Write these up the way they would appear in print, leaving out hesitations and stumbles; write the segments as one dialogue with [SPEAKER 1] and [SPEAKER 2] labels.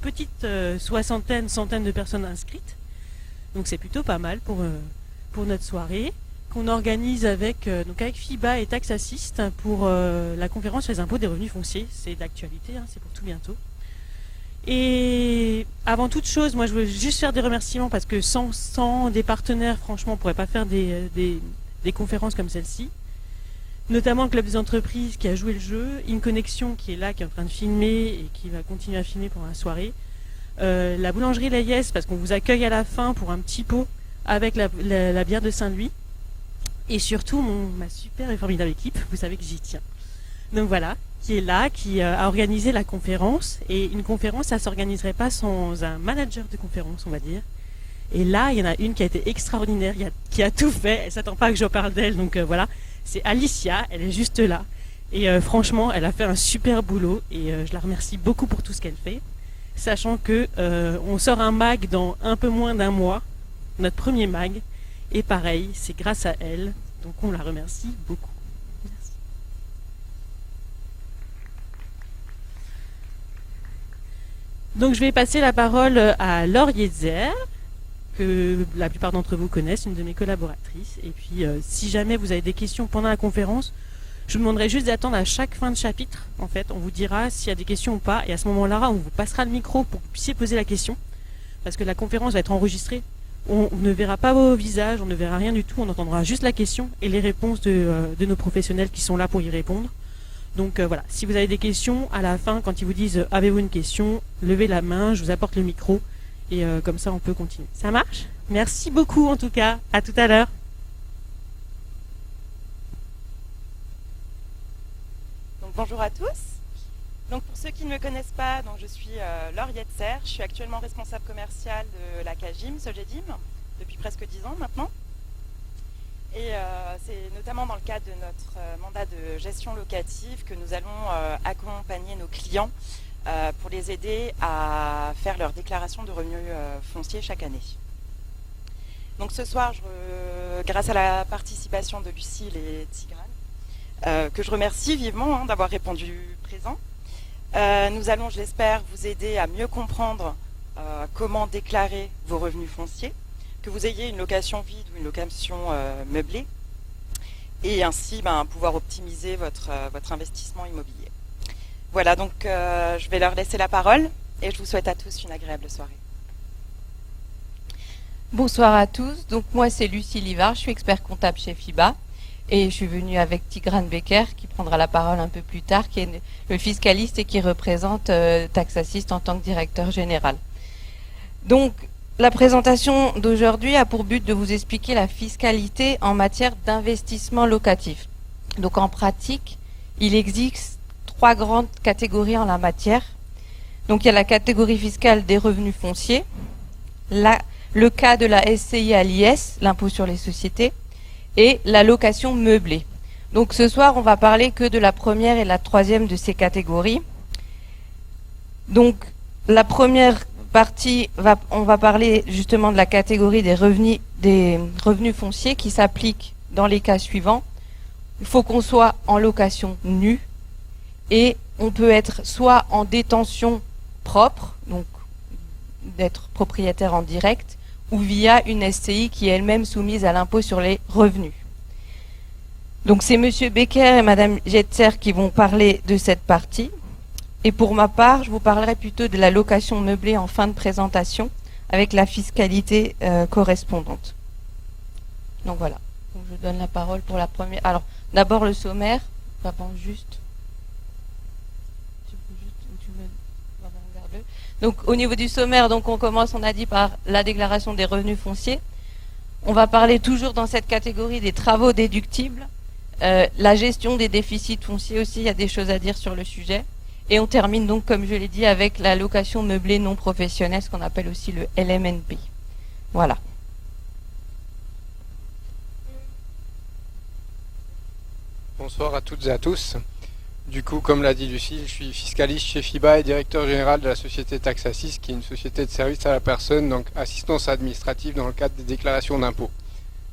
[SPEAKER 1] petite soixantaine, centaine de personnes inscrites. Donc c'est plutôt pas mal pour notre soirée, qu'on organise avec FIBA et Tax Assist pour la conférence sur les impôts des revenus fonciers. C'est d'actualité, hein, c'est pour tout bientôt. Et avant toute chose, moi je veux juste faire des remerciements parce que sans des partenaires, franchement, on ne pourrait pas faire des conférences comme celle-ci. Notamment le Club des entreprises qui a joué le jeu, InConnexion qui est là, qui est en train de filmer et qui va continuer à filmer pendant la soirée. La boulangerie Layès, parce qu'on vous accueille à la fin pour un petit pot avec la bière de Saint-Louis. Et surtout ma super et formidable équipe, vous savez que j'y tiens. Donc voilà, qui est là, qui a organisé la conférence. Et une conférence, ça ne s'organiserait pas sans un manager de conférence, on va dire. Et là, il y en a une qui a été extraordinaire, qui a tout fait. Elle ne s'attend pas que je parle d'elle, donc voilà. C'est Alicia, elle est juste là. Et franchement, elle a fait un super boulot. Et je la remercie beaucoup pour tout ce qu'elle fait. Sachant que on sort un mag dans un peu moins d'un mois, notre premier mag. Et pareil, c'est grâce à elle. Donc on la remercie beaucoup. Merci. Donc je vais passer la parole à Laure Yetzer, que la plupart d'entre vous connaissent, une de mes collaboratrices. Et puis si jamais vous avez des questions pendant la conférence, je vous demanderai juste d'attendre à chaque fin de chapitre. En fait, on vous dira s'il y a des questions ou pas. Et à ce moment-là, on vous passera le micro pour que vous puissiez poser la question. Parce que la conférence va être enregistrée. On ne verra pas vos visages, on ne verra rien du tout. On entendra juste la question et les réponses de nos professionnels qui sont là pour y répondre. Donc voilà, si vous avez des questions, à la fin, quand ils vous disent « Avez-vous une question ?», levez la main, je vous apporte le micro. Et comme ça, on peut continuer. Ça marche ? Merci beaucoup en tout cas. À tout à l'heure.
[SPEAKER 2] Donc, bonjour à tous. Donc, pour ceux qui ne me connaissent pas, donc, je suis Laure Yetzer. Je suis actuellement responsable commerciale de la CAGIM, Sogedim, depuis presque 10 ans maintenant. Et c'est notamment dans le cadre de notre mandat de gestion locative que nous allons accompagner nos clients pour les aider à faire leur déclaration de revenus fonciers chaque année. Donc ce soir, grâce à la participation de Lucille et Tigrane, que je remercie vivement d'avoir répondu présent, nous allons, je l'espère, vous aider à mieux comprendre comment déclarer vos revenus fonciers, que vous ayez une location vide ou une location meublée, et ainsi pouvoir optimiser votre investissement immobilier. Voilà, donc je vais leur laisser la parole et je vous souhaite à tous une agréable soirée.
[SPEAKER 3] Bonsoir à tous, donc moi c'est Lucie Livard, je suis expert comptable chez FIBA et je suis venue avec Tigrane Becker qui prendra la parole un peu plus tard, qui est le fiscaliste et qui représente Tax Assist en tant que directeur général. Donc la présentation d'aujourd'hui a pour but de vous expliquer la fiscalité en matière d'investissement locatif. Donc en pratique, il existe 3 grandes catégories en la matière. Donc il y a la catégorie fiscale des revenus fonciers, le cas de la SCI à l'IS, l'impôt sur les sociétés, et la location meublée. Donc ce soir, on va parler que de la première et la troisième de ces catégories. Donc la première partie, on va parler justement de la catégorie des revenus fonciers qui s'appliquent dans les cas suivants. Il faut qu'on soit en location nue et on peut être soit en détention propre, donc d'être propriétaire en direct, ou via une SCI qui est elle-même soumise à l'impôt sur les revenus. Donc c'est Monsieur Becker et Madame Yetzer qui vont parler de cette partie. Et pour ma part, je vous parlerai plutôt de la location meublée en fin de présentation, avec la fiscalité correspondante. Donc voilà, donc je donne la parole pour la première. Alors d'abord le sommaire, j'avance juste. Donc au niveau du sommaire, donc on commence, on a dit, par la déclaration des revenus fonciers. On va parler toujours dans cette catégorie des travaux déductibles, la gestion des déficits fonciers aussi, il y a des choses à dire sur le sujet. Et on termine donc, comme je l'ai dit, avec la location meublée non professionnelle, ce qu'on appelle aussi le LMNP. Voilà.
[SPEAKER 4] Bonsoir à toutes et à tous. Du coup, comme l'a dit Lucie, je suis fiscaliste chez FIBA et directeur général de la société Tax Assist, qui est une société de service à la personne, donc assistance administrative dans le cadre des déclarations d'impôts.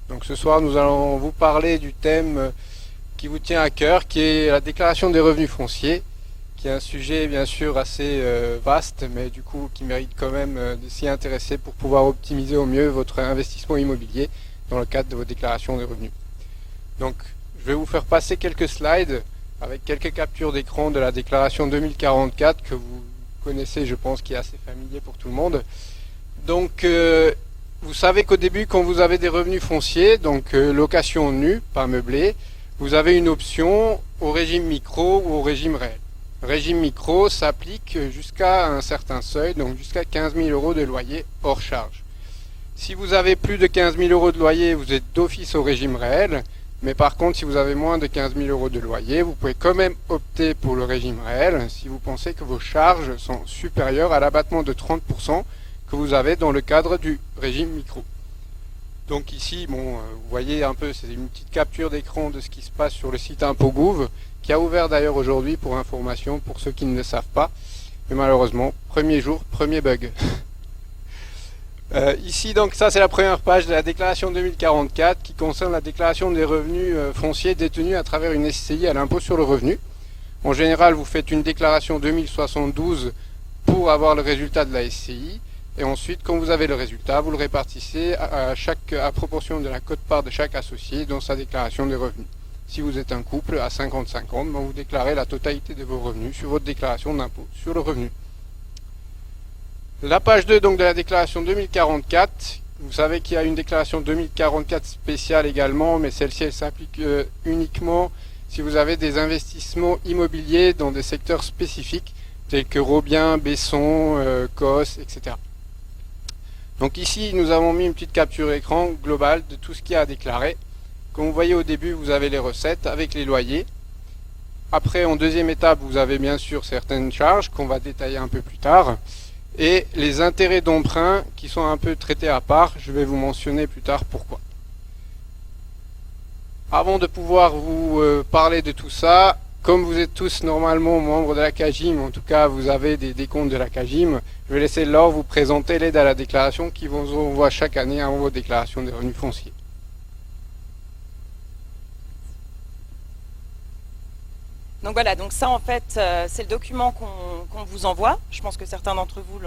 [SPEAKER 4] Donc ce soir, nous allons vous parler du thème qui vous tient à cœur, qui est la déclaration des revenus fonciers, qui est un sujet bien sûr assez vaste, mais du coup qui mérite quand même de s'y intéresser pour pouvoir optimiser au mieux votre investissement immobilier dans le cadre de vos déclarations de revenus. Donc je vais vous faire passer quelques slides avec quelques captures d'écran de la déclaration 2044 que vous connaissez, je pense, qui est assez familier pour tout le monde. Donc vous savez qu'au début, quand vous avez des revenus fonciers, donc location nue, pas meublée, vous avez une option au régime micro ou au régime réel. Le régime micro s'applique jusqu'à un certain seuil, donc jusqu'à 15 000 € de loyer hors charge. Si vous avez plus de 15 000 € de loyer, vous êtes d'office au régime réel. Mais par contre, si vous avez moins de 15 000 € de loyer, vous pouvez quand même opter pour le régime réel si vous pensez que vos charges sont supérieures à l'abattement de 30% que vous avez dans le cadre du régime micro. Donc ici, bon, vous voyez un peu, c'est une petite capture d'écran de ce qui se passe sur le site Impôts.gouv, qui a ouvert d'ailleurs aujourd'hui pour information pour ceux qui ne le savent pas. Mais malheureusement, premier jour, premier bug. Ici, donc, ça c'est la première page de la déclaration 2044 qui concerne la déclaration des revenus fonciers détenus à travers une SCI à l'impôt sur le revenu. En général, vous faites une déclaration 2072 pour avoir le résultat de la SCI. Et ensuite, quand vous avez le résultat, vous le répartissez à proportion de la quote-part de chaque associé dans sa déclaration des revenus. Si vous êtes un couple à 50-50, ben vous déclarez la totalité de vos revenus sur votre déclaration d'impôt sur le revenu. La page 2 donc, de la déclaration 2044, vous savez qu'il y a une déclaration 2044 spéciale également, mais celle-ci elle s'applique uniquement si vous avez des investissements immobiliers dans des secteurs spécifiques, tels que Robien, Besson, Cos, etc. Donc ici, nous avons mis une petite capture écran globale de tout ce qu'il y a à déclarer. Comme vous voyez au début, vous avez les recettes avec les loyers. Après, en deuxième étape, vous avez bien sûr certaines charges qu'on va détailler un peu plus tard. Et les intérêts d'emprunt qui sont un peu traités à part, je vais vous mentionner plus tard pourquoi. Avant de pouvoir vous parler de tout ça, comme vous êtes tous normalement membres de la CAGIM, en tout cas vous avez des décomptes de la CAGIM, je vais laisser Laure vous présenter l'aide à la déclaration qui vous envoie chaque année avant vos déclarations des revenus fonciers.
[SPEAKER 2] Donc voilà, donc ça en fait c'est le document qu'on vous envoie. Je pense que certains d'entre vous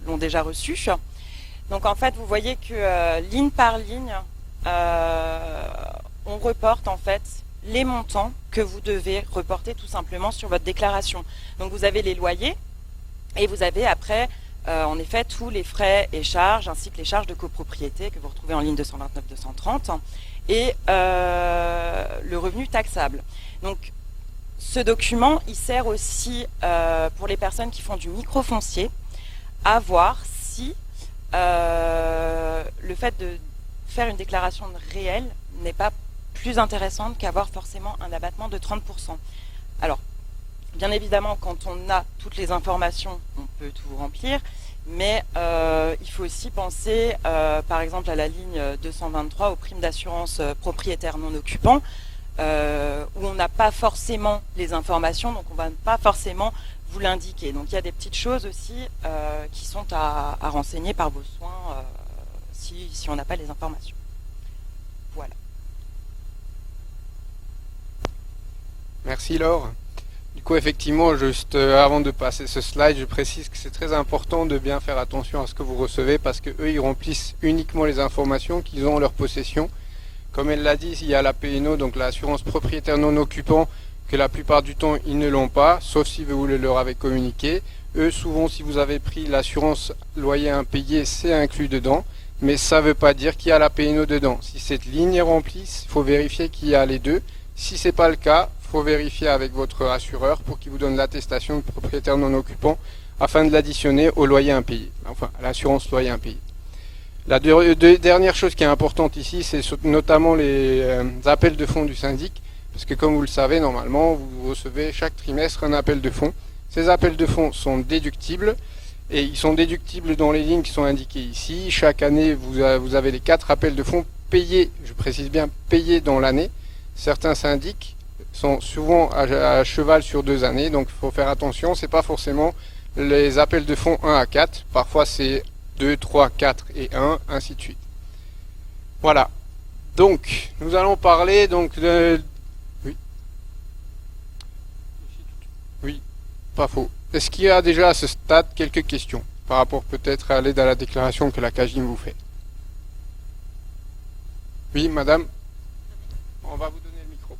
[SPEAKER 2] l'ont déjà reçu. Donc en fait vous voyez que ligne par ligne on reporte en fait les montants que vous devez reporter tout simplement sur votre déclaration. Donc vous avez les loyers et vous avez après en effet tous les frais et charges ainsi que les charges de copropriété que vous retrouvez en ligne 229-230 et le revenu taxable. Donc ce document, il sert aussi pour les personnes qui font du microfoncier à voir si le fait de faire une déclaration réelle n'est pas plus intéressante qu'avoir forcément un abattement de 30%. Alors, bien évidemment, quand on a toutes les informations, on peut tout remplir, mais il faut aussi penser, par exemple, à la ligne 223, aux primes d'assurance propriétaire non occupant, où on n'a pas forcément les informations, donc on ne va pas forcément vous l'indiquer. Donc il y a des petites choses aussi qui sont à renseigner par vos soins si on n'a pas les informations. Voilà.
[SPEAKER 4] Merci Laure. Du coup effectivement, juste avant de passer ce slide, je précise que c'est très important de bien faire attention à ce que vous recevez parce que eux ils remplissent uniquement les informations qu'ils ont en leur possession. Comme elle l'a dit, il y a la PNO, donc l'assurance propriétaire non occupant, que la plupart du temps ils ne l'ont pas, sauf si vous leur avez communiqué. Eux, souvent, si vous avez pris l'assurance loyer impayé, c'est inclus dedans, mais ça ne veut pas dire qu'il y a la PNO dedans. Si cette ligne est remplie, il faut vérifier qu'il y a les deux. Si ce n'est pas le cas, il faut vérifier avec votre assureur pour qu'il vous donne l'attestation de propriétaire non occupant afin de l'additionner au loyer impayé, enfin à l'assurance loyer impayé. La dernière chose qui est importante ici, c'est notamment les appels de fonds du syndic, parce que comme vous le savez, normalement, vous recevez chaque trimestre un appel de fonds. Ces appels de fonds sont déductibles, et ils sont déductibles dans les lignes qui sont indiquées ici. Chaque année, vous avez les 4 appels de fonds payés, je précise bien payés dans l'année. Certains syndics sont souvent à cheval sur 2 années, donc il faut faire attention, c'est pas forcément les appels de fonds 1 à 4, parfois c'est 2, 3, 4 et 1, ainsi de suite. Voilà. Donc, nous allons parler donc de... Oui. Oui. Pas faux. Est-ce qu'il y a déjà à ce stade quelques questions par rapport peut-être à l'aide à la déclaration que la CAGIM vous fait? Oui, madame. On va vous donner le micro.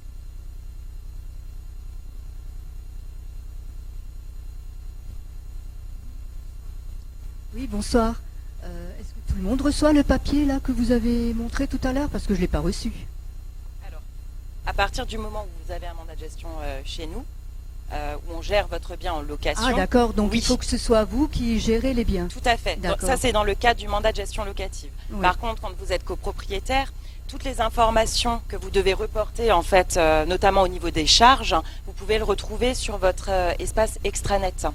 [SPEAKER 5] Oui, bonsoir. Est-ce que tout le monde reçoit le papier là que vous avez montré tout à l'heure? Parce que je ne l'ai pas reçu.
[SPEAKER 2] Alors, à partir du moment où vous avez un mandat de gestion chez nous, où on gère votre bien en location.
[SPEAKER 5] Ah d'accord, donc
[SPEAKER 2] oui.
[SPEAKER 5] il faut que ce soit vous qui gérez les biens.
[SPEAKER 2] Tout à fait. Donc, ça, c'est dans le cadre du mandat de gestion locative.
[SPEAKER 5] Oui.
[SPEAKER 2] Par contre, quand vous êtes copropriétaire, toutes les informations que vous devez reporter, en fait, notamment au niveau des charges, vous pouvez le retrouver sur votre espace extranet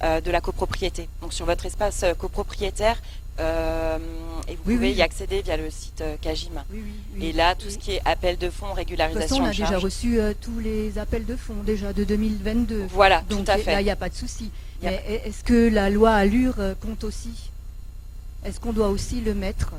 [SPEAKER 2] de la copropriété. Donc sur votre espace copropriétaire, et vous pouvez y accéder via le site CAGIM.
[SPEAKER 5] Oui.
[SPEAKER 2] Et là, tout ce qui est appel de fonds,
[SPEAKER 5] De toute
[SPEAKER 2] régularisation
[SPEAKER 5] façon, on a
[SPEAKER 2] de
[SPEAKER 5] déjà
[SPEAKER 2] charges.
[SPEAKER 5] reçu tous les appels de fonds déjà de 2022.
[SPEAKER 2] Voilà,
[SPEAKER 5] Donc
[SPEAKER 2] tout à fait.
[SPEAKER 5] là, il n'y a pas de souci.
[SPEAKER 2] Y a
[SPEAKER 5] Mais est-ce que la loi Allure compte aussi? Est-ce qu'on doit aussi le mettre?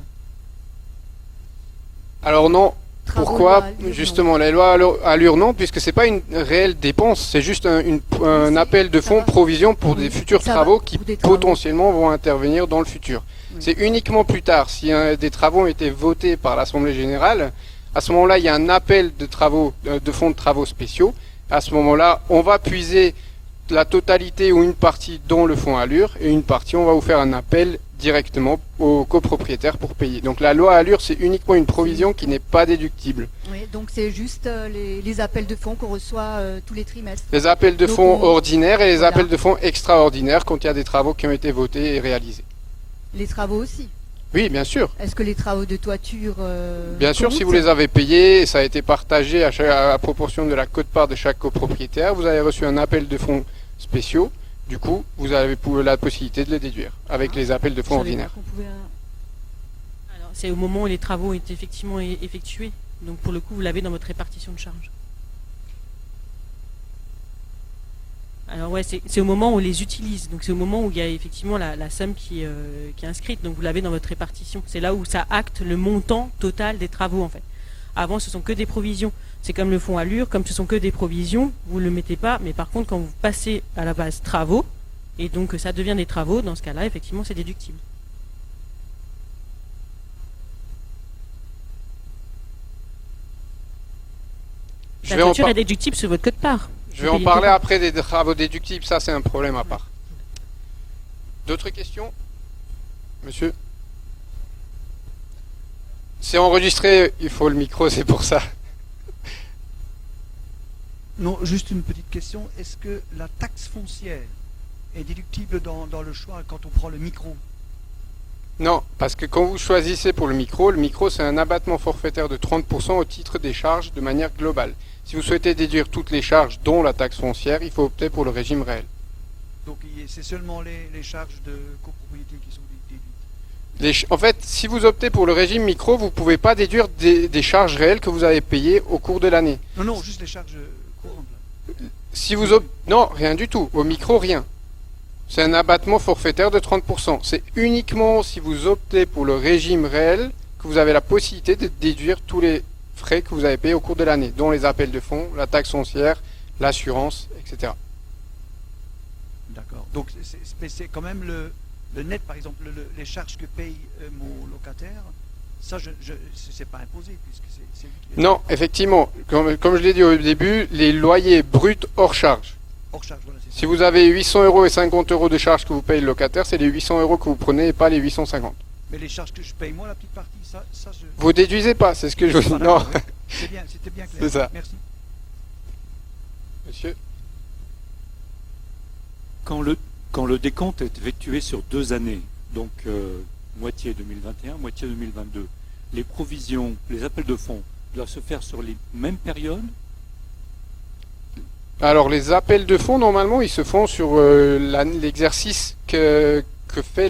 [SPEAKER 4] Alors non.
[SPEAKER 5] Travaux
[SPEAKER 4] Pourquoi
[SPEAKER 5] loi Allure,
[SPEAKER 4] justement la loi Allure non, puisque c'est pas une réelle dépense, c'est juste un appel de fonds provision pour des futurs
[SPEAKER 5] Ça va,
[SPEAKER 4] travaux qui
[SPEAKER 5] pour des travaux.
[SPEAKER 4] potentiellement vont intervenir dans le futur.
[SPEAKER 5] Oui.
[SPEAKER 4] C'est uniquement plus tard, si des travaux ont été votés par l'Assemblée générale, à ce moment-là, il y a un appel de travaux, de fonds de travaux spéciaux. À ce moment-là, on va puiser la totalité ou une partie dans le fonds Allure et une partie, on va vous faire un appel directement aux copropriétaires pour payer. Donc la loi Allure, c'est uniquement une provision qui n'est pas déductible.
[SPEAKER 5] Oui, donc c'est juste les appels de fonds qu'on reçoit tous les trimestres.
[SPEAKER 4] Les appels de
[SPEAKER 5] Donc
[SPEAKER 4] fonds
[SPEAKER 5] on-
[SPEAKER 4] ordinaires et les
[SPEAKER 5] Voilà.
[SPEAKER 4] appels de fonds extraordinaires quand il y a des travaux qui ont été votés et réalisés.
[SPEAKER 5] Les travaux aussi.
[SPEAKER 4] Oui, bien sûr.
[SPEAKER 5] Est-ce que les travaux de toiture
[SPEAKER 4] Bien sûr, si
[SPEAKER 5] comptent?
[SPEAKER 4] vous les avez payés, et ça a été partagé à proportion de la quote-part de chaque copropriétaire, vous avez reçu un appel de fonds spéciaux. Du coup, vous avez la possibilité de les déduire avec les appels de
[SPEAKER 5] Je
[SPEAKER 4] fonds
[SPEAKER 5] savais pas
[SPEAKER 4] ordinaires.
[SPEAKER 5] qu'on pouvait,
[SPEAKER 1] Alors, c'est au moment où les travaux ont été effectivement effectués. Donc pour le coup, vous l'avez dans votre répartition de charges. Alors ouais, c'est au moment où on les utilise. Donc c'est au moment où il y a effectivement la somme qui est inscrite. Donc vous l'avez dans votre répartition. C'est là où ça acte le montant total des travaux en fait. Avant, ce sont que des provisions. C'est comme le fonds Allure, comme ce sont que des provisions, vous ne le mettez pas. Mais par contre, quand vous passez à la base travaux, et donc ça devient des travaux, dans ce cas-là, effectivement, c'est déductible.
[SPEAKER 4] Je
[SPEAKER 1] La
[SPEAKER 4] vais en,
[SPEAKER 1] toiture
[SPEAKER 4] par-
[SPEAKER 1] est déductible sur votre code-part.
[SPEAKER 4] je vais en parler après des travaux déductibles, ça c'est un problème à part. D'autres questions? Monsieur? C'est enregistré, il faut le micro, c'est pour ça.
[SPEAKER 6] Non, juste une petite question. Est-ce que la taxe foncière est déductible dans le choix quand on prend le micro?
[SPEAKER 4] Non, parce que quand vous choisissez pour le micro c'est un abattement forfaitaire de 30% au titre des charges de manière globale. Si vous souhaitez déduire toutes les charges, dont la taxe foncière, il faut opter pour le régime réel.
[SPEAKER 6] Donc c'est seulement les charges de copropriété qui sont déduites.
[SPEAKER 4] En fait, si vous optez pour le régime micro, vous ne pouvez pas déduire des charges réelles que vous avez payées au cours de l'année.
[SPEAKER 6] Non, juste les charges courantes. Là.
[SPEAKER 4] Si vous non, rien du tout. Au micro, rien. C'est un abattement forfaitaire de 30%. C'est uniquement si vous optez pour le régime réel que vous avez la possibilité de déduire tous les frais que vous avez payés au cours de l'année, dont les appels de fonds, la taxe foncière, l'assurance, etc.
[SPEAKER 6] D'accord. Donc c'est quand même le net, par exemple, les charges que paye mon locataire, ça, c'est pas imposé puisque c'est lui qui les
[SPEAKER 4] Non, effectivement, comme je l'ai dit au début, les loyers bruts hors charge.
[SPEAKER 6] hors charge. Voilà, c'est
[SPEAKER 4] Si
[SPEAKER 6] ça.
[SPEAKER 4] vous avez 800 € et 50 € de charges que vous payez le locataire, c'est les 800 € que vous prenez et pas les 850.
[SPEAKER 6] Mais les charges que je paye moi, la petite partie, ça je.
[SPEAKER 4] Vous déduisez pas, c'est ce que je vous dis.
[SPEAKER 6] Voilà,
[SPEAKER 4] Non,
[SPEAKER 6] ouais. C'était bien clair.
[SPEAKER 4] C'est ça.
[SPEAKER 6] Merci.
[SPEAKER 4] monsieur.
[SPEAKER 7] Quand le décompte est effectué sur 2 années, donc moitié 2021, moitié 2022, les provisions, les appels de fonds doivent se faire sur les mêmes périodes?
[SPEAKER 4] Alors les appels de fonds, normalement, ils se font sur l'exercice que fait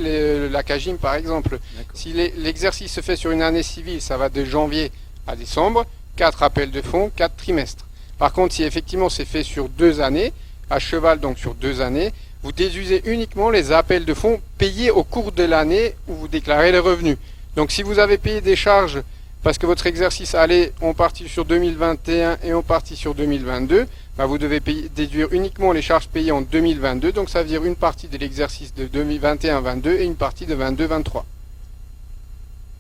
[SPEAKER 4] la CAGIM, par exemple.
[SPEAKER 7] D'accord.
[SPEAKER 4] Si l'exercice se fait sur une année civile, ça va de janvier à décembre, 4 appels de fonds, 4 trimestres. Par contre, si effectivement c'est fait sur 2 années, à cheval donc sur 2 années, vous déduisez uniquement les appels de fonds payés au cours de l'année où vous déclarez les revenus. Donc si vous avez payé des charges parce que votre exercice allait, on partit sur 2021 et on partit sur 2022, bah vous devez déduire uniquement les charges payées en 2022, donc ça veut dire une partie de l'exercice de 2021-22 et une partie de 22-23.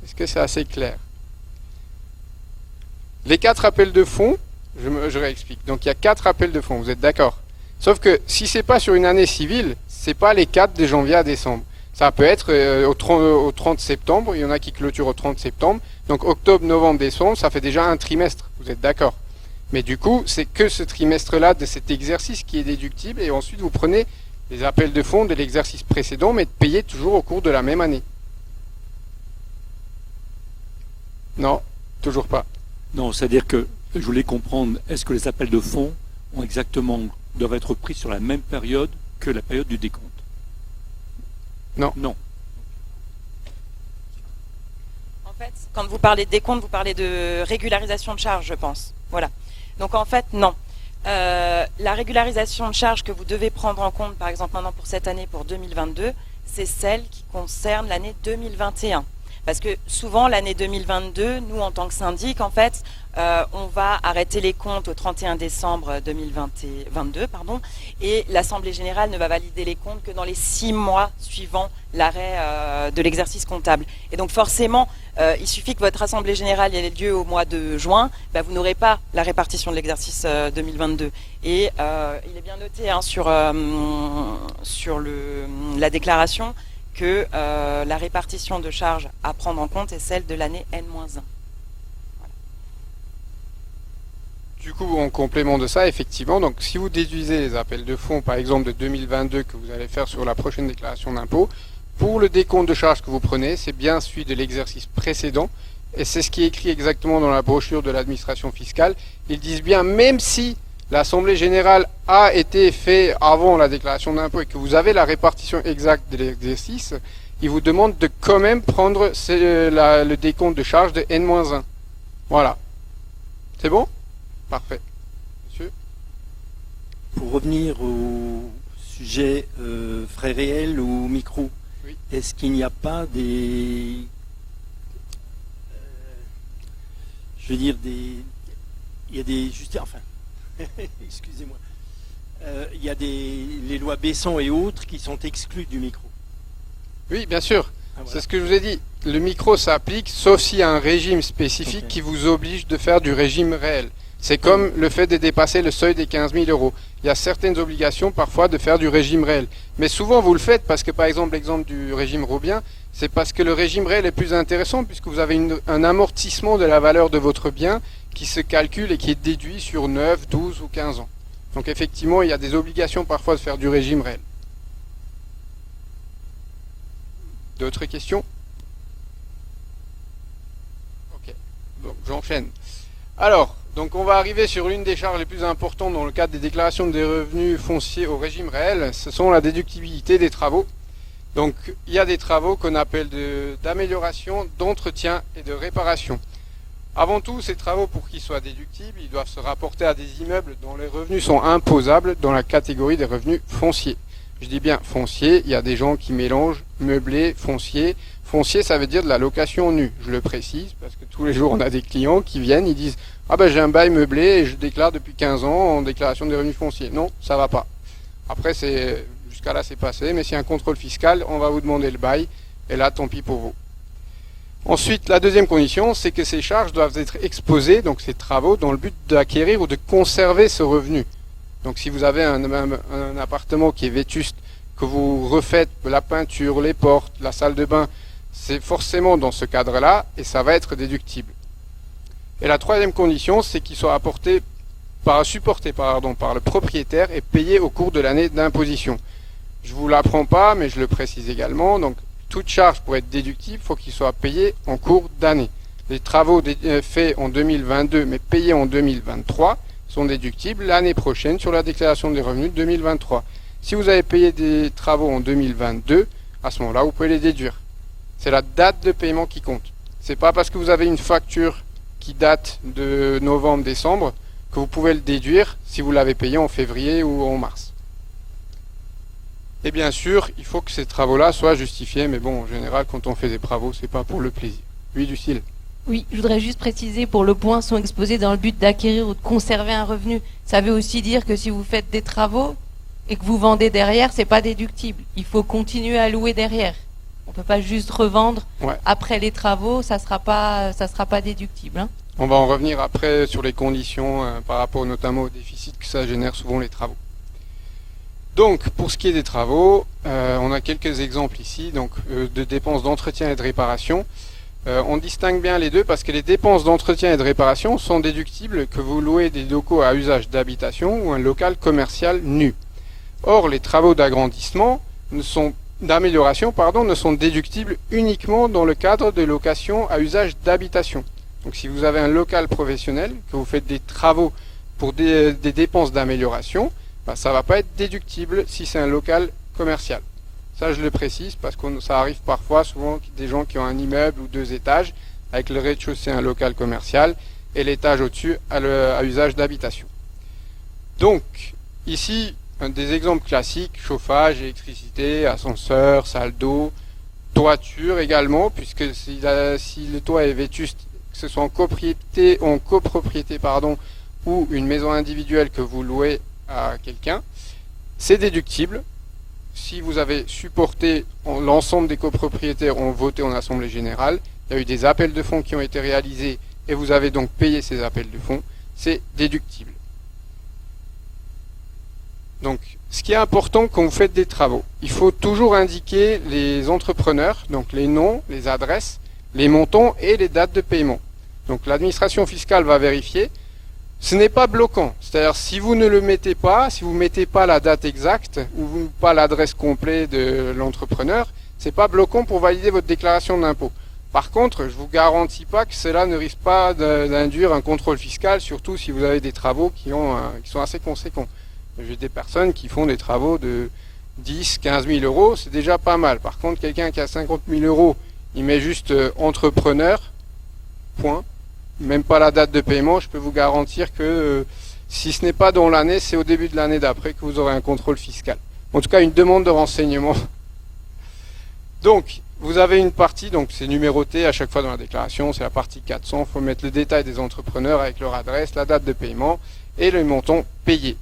[SPEAKER 4] Est-ce que c'est assez clair? Les 4 appels de fonds, je réexplique. Donc il y a 4 appels de fonds, vous êtes d'accord? Sauf que si c'est pas sur une année civile, c'est pas les 4 de janvier à décembre. Ça peut être au 30 septembre, il y en a qui clôturent au 30 septembre. Donc octobre, novembre, décembre, ça fait déjà un trimestre, vous êtes d'accord? Mais du coup, c'est que ce trimestre-là de cet exercice qui est déductible et ensuite vous prenez les appels de fonds de l'exercice précédent mais payés toujours au cours de la même année. Non, toujours pas.
[SPEAKER 7] Non, c'est-à-dire que je voulais comprendre, est-ce que les appels de fonds doivent être pris sur la même période que la période du décompte?
[SPEAKER 4] Non.
[SPEAKER 7] Non.
[SPEAKER 2] En fait, quand vous parlez de décompte, vous parlez de régularisation de charges, je pense. Voilà. Donc en fait, non. La régularisation de charges que vous devez prendre en compte, par exemple maintenant pour cette année, pour 2022, c'est celle qui concerne l'année 2021. Parce que souvent, l'année 2022, nous, en tant que syndic, en fait, on va arrêter les comptes au 31 décembre 2022, et l'Assemblée générale ne va valider les comptes que dans les 6 mois suivant l'arrêt de l'exercice comptable. Et donc, forcément, il suffit que votre Assemblée générale ait lieu au mois de juin, vous n'aurez pas la répartition de l'exercice 2022. Et il est bien noté sur la déclaration que la répartition de charges à prendre en compte est celle de l'année N-1. Voilà.
[SPEAKER 4] Du coup, en complément de ça, effectivement, donc si vous déduisez les appels de fonds, par exemple de 2022 que vous allez faire sur la prochaine déclaration d'impôt, pour le décompte de charges que vous prenez, c'est bien celui de l'exercice précédent, et c'est ce qui est écrit exactement dans la brochure de l'administration fiscale. Ils disent bien, même si l'Assemblée générale a été faite avant la déclaration d'impôt et que vous avez la répartition exacte de l'exercice, ils vous demandent de quand même prendre le décompte de charges de N-1. Voilà. C'est bon? Parfait. Monsieur?
[SPEAKER 8] Pour revenir au sujet frais réels ou micro,
[SPEAKER 4] oui.
[SPEAKER 8] Est-ce qu'il n'y a pas des... je veux dire des... Il y a des... Enfin... excusez-moi. Il y a les lois Besson et autres qui sont exclues du micro.
[SPEAKER 4] Oui, bien sûr.
[SPEAKER 8] Ah, voilà.
[SPEAKER 4] C'est ce que je vous ai dit. Le micro s'applique sauf s'il y a un régime spécifique qui vous oblige de faire du régime réel. C'est comme le fait de dépasser le seuil des 15 000 €. Il y a certaines obligations parfois de faire du régime réel. Mais souvent vous le faites parce que par exemple l'exemple du régime Robien, c'est parce que le régime réel est plus intéressant puisque vous avez un amortissement de la valeur de votre bien qui se calcule et qui est déduit sur 9, 12 ou 15 ans. Donc effectivement, il y a des obligations parfois de faire du régime réel. D'autres questions? Ok, donc j'enchaîne. Alors, donc on va arriver sur l'une des charges les plus importantes dans le cadre des déclarations des revenus fonciers au régime réel, ce sont la déductibilité des travaux. Donc il y a des travaux qu'on appelle d'amélioration, d'entretien et de réparation. Avant tout, ces travaux, pour qu'ils soient déductibles, ils doivent se rapporter à des immeubles dont les revenus sont imposables dans la catégorie des revenus fonciers. Je dis bien foncier, il y a des gens qui mélangent meublé, foncier. Foncier, ça veut dire de la location nue, je le précise, parce que tous les jours on a des clients qui viennent, ils disent « Ah ben j'ai un bail meublé et je déclare depuis 15 ans en déclaration des revenus fonciers ». Non, ça va pas. Après, jusqu'à là c'est passé, mais s'il y a un contrôle fiscal, on va vous demander le bail, et là tant pis pour vous. Ensuite, la deuxième condition, c'est que ces charges doivent être exposées, donc ces travaux, dans le but d'acquérir ou de conserver ce revenu. Donc si vous avez un appartement qui est vétuste, que vous refaites la peinture, les portes, la salle de bain, c'est forcément dans ce cadre-là et ça va être déductible. Et la troisième condition, c'est qu'il soit supporté par le propriétaire et payé au cours de l'année d'imposition. Je ne vous l'apprends pas, mais je le précise également. Donc, toute charge pour être déductible, il faut qu'il soit payé en cours d'année. Les travaux faits en 2022 mais payés en 2023 sont déductibles l'année prochaine sur la déclaration des revenus de 2023. Si vous avez payé des travaux en 2022, à ce moment-là, vous pouvez les déduire. C'est la date de paiement qui compte. C'est pas parce que vous avez une facture qui date de novembre-décembre que vous pouvez le déduire si vous l'avez payé en février ou en mars. Et bien sûr, il faut que ces travaux-là soient justifiés, mais bon, en général, quand on fait des travaux, c'est pas pour le plaisir. Oui, Lucille.
[SPEAKER 3] Oui, je voudrais juste préciser pour le point sont exposés dans le but d'acquérir ou de conserver un revenu. Ça veut aussi dire que si vous faites des travaux et que vous vendez derrière, c'est pas déductible. Il faut continuer à louer derrière. On peut pas juste revendre après les travaux, ça sera pas déductible. Hein.
[SPEAKER 4] On va en revenir après sur les conditions par rapport notamment au déficit que ça génère souvent les travaux. Donc, pour ce qui est des travaux, on a quelques exemples ici, donc de dépenses d'entretien et de réparation. On distingue bien les deux parce que les dépenses d'entretien et de réparation sont déductibles que vous louez des locaux à usage d'habitation ou un local commercial nu. Or, les travaux d'agrandissement d'amélioration ne sont déductibles uniquement dans le cadre de location à usage d'habitation. Donc si vous avez un local professionnel, que vous faites des travaux pour des dépenses d'amélioration, ça ne va pas être déductible si c'est un local commercial. Ça, je le précise parce que ça arrive parfois, souvent, des gens qui ont un immeuble ou 2 étages, avec le rez-de-chaussée un local commercial et l'étage au-dessus à usage d'habitation. Donc, ici, des exemples classiques, chauffage, électricité, ascenseur, salle d'eau, toiture également, puisque si le toit est vétuste, que ce soit en copropriété ou une maison individuelle que vous louez à quelqu'un, c'est déductible. Si vous avez supporté, l'ensemble des copropriétaires ont voté en assemblée générale, il y a eu des appels de fonds qui ont été réalisés et vous avez donc payé ces appels de fonds, c'est déductible. Donc, ce qui est important quand vous faites des travaux, il faut toujours indiquer les entrepreneurs, donc les noms, les adresses, les montants et les dates de paiement. Donc l'administration fiscale va vérifier. Ce n'est pas bloquant, c'est-à-dire si vous ne le mettez pas, si vous ne mettez pas la date exacte ou pas l'adresse complète de l'entrepreneur, c'est pas bloquant pour valider votre déclaration d'impôt. Par contre, je vous garantis pas que cela ne risque pas d'induire un contrôle fiscal, surtout si vous avez des travaux qui sont assez conséquents. J'ai des personnes qui font des travaux de 10, 15 000 euros, c'est déjà pas mal. Par contre, quelqu'un qui a 50 000 euros, il met juste entrepreneur, point. Même pas la date de paiement, je peux vous garantir que si ce n'est pas dans l'année, c'est au début de l'année d'après que vous aurez un contrôle fiscal. En tout cas, une demande de renseignement. Donc, vous avez une partie, donc c'est numéroté à chaque fois dans la déclaration, c'est la partie 400, il faut mettre le détail des entrepreneurs avec leur adresse, la date de paiement et le montant payé.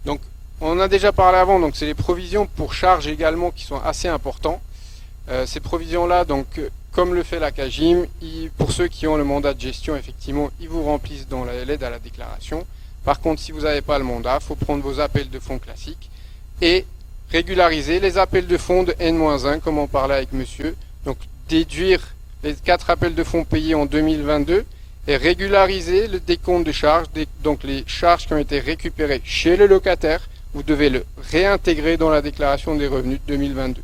[SPEAKER 4] Donc, on en a déjà parlé avant, donc c'est les provisions pour charges également qui sont assez importants. Ces provisions-là, donc, comme le fait la CAGIM, pour ceux qui ont le mandat de gestion, effectivement, ils vous remplissent dans l'aide à la déclaration. Par contre, si vous n'avez pas le mandat, il faut prendre vos appels de fonds classiques et régulariser les appels de fonds de N-1, comme on parlait avec monsieur. Donc, déduire les 4 appels de fonds payés en 2022 et régulariser le décompte de charges, donc les charges qui ont été récupérées chez le locataire, vous devez le réintégrer dans la déclaration des revenus de 2022.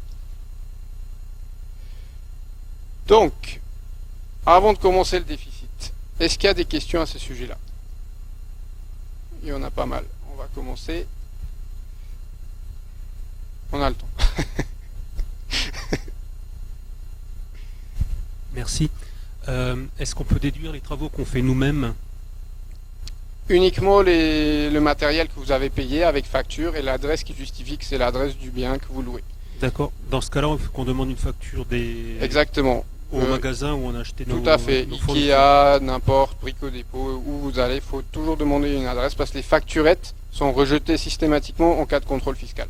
[SPEAKER 4] Donc, avant de commencer le déficit, est-ce qu'il y a des questions à ce sujet-là? Il y en a pas mal. On va commencer. On a le temps.
[SPEAKER 9] Merci. Est-ce qu'on peut déduire les travaux qu'on fait nous-mêmes?
[SPEAKER 4] Uniquement le matériel que vous avez payé avec facture et l'adresse qui justifie que c'est l'adresse du bien que vous louez.
[SPEAKER 9] D'accord. Dans ce cas-là, il faut qu'on demande une facture
[SPEAKER 4] Exactement.
[SPEAKER 9] Au magasin où on a acheté nos
[SPEAKER 4] Tout à fait. Ikea, n'importe, Brico Dépôt, où vous allez, il faut toujours demander une adresse parce que les facturettes sont rejetées systématiquement en cas de contrôle fiscal.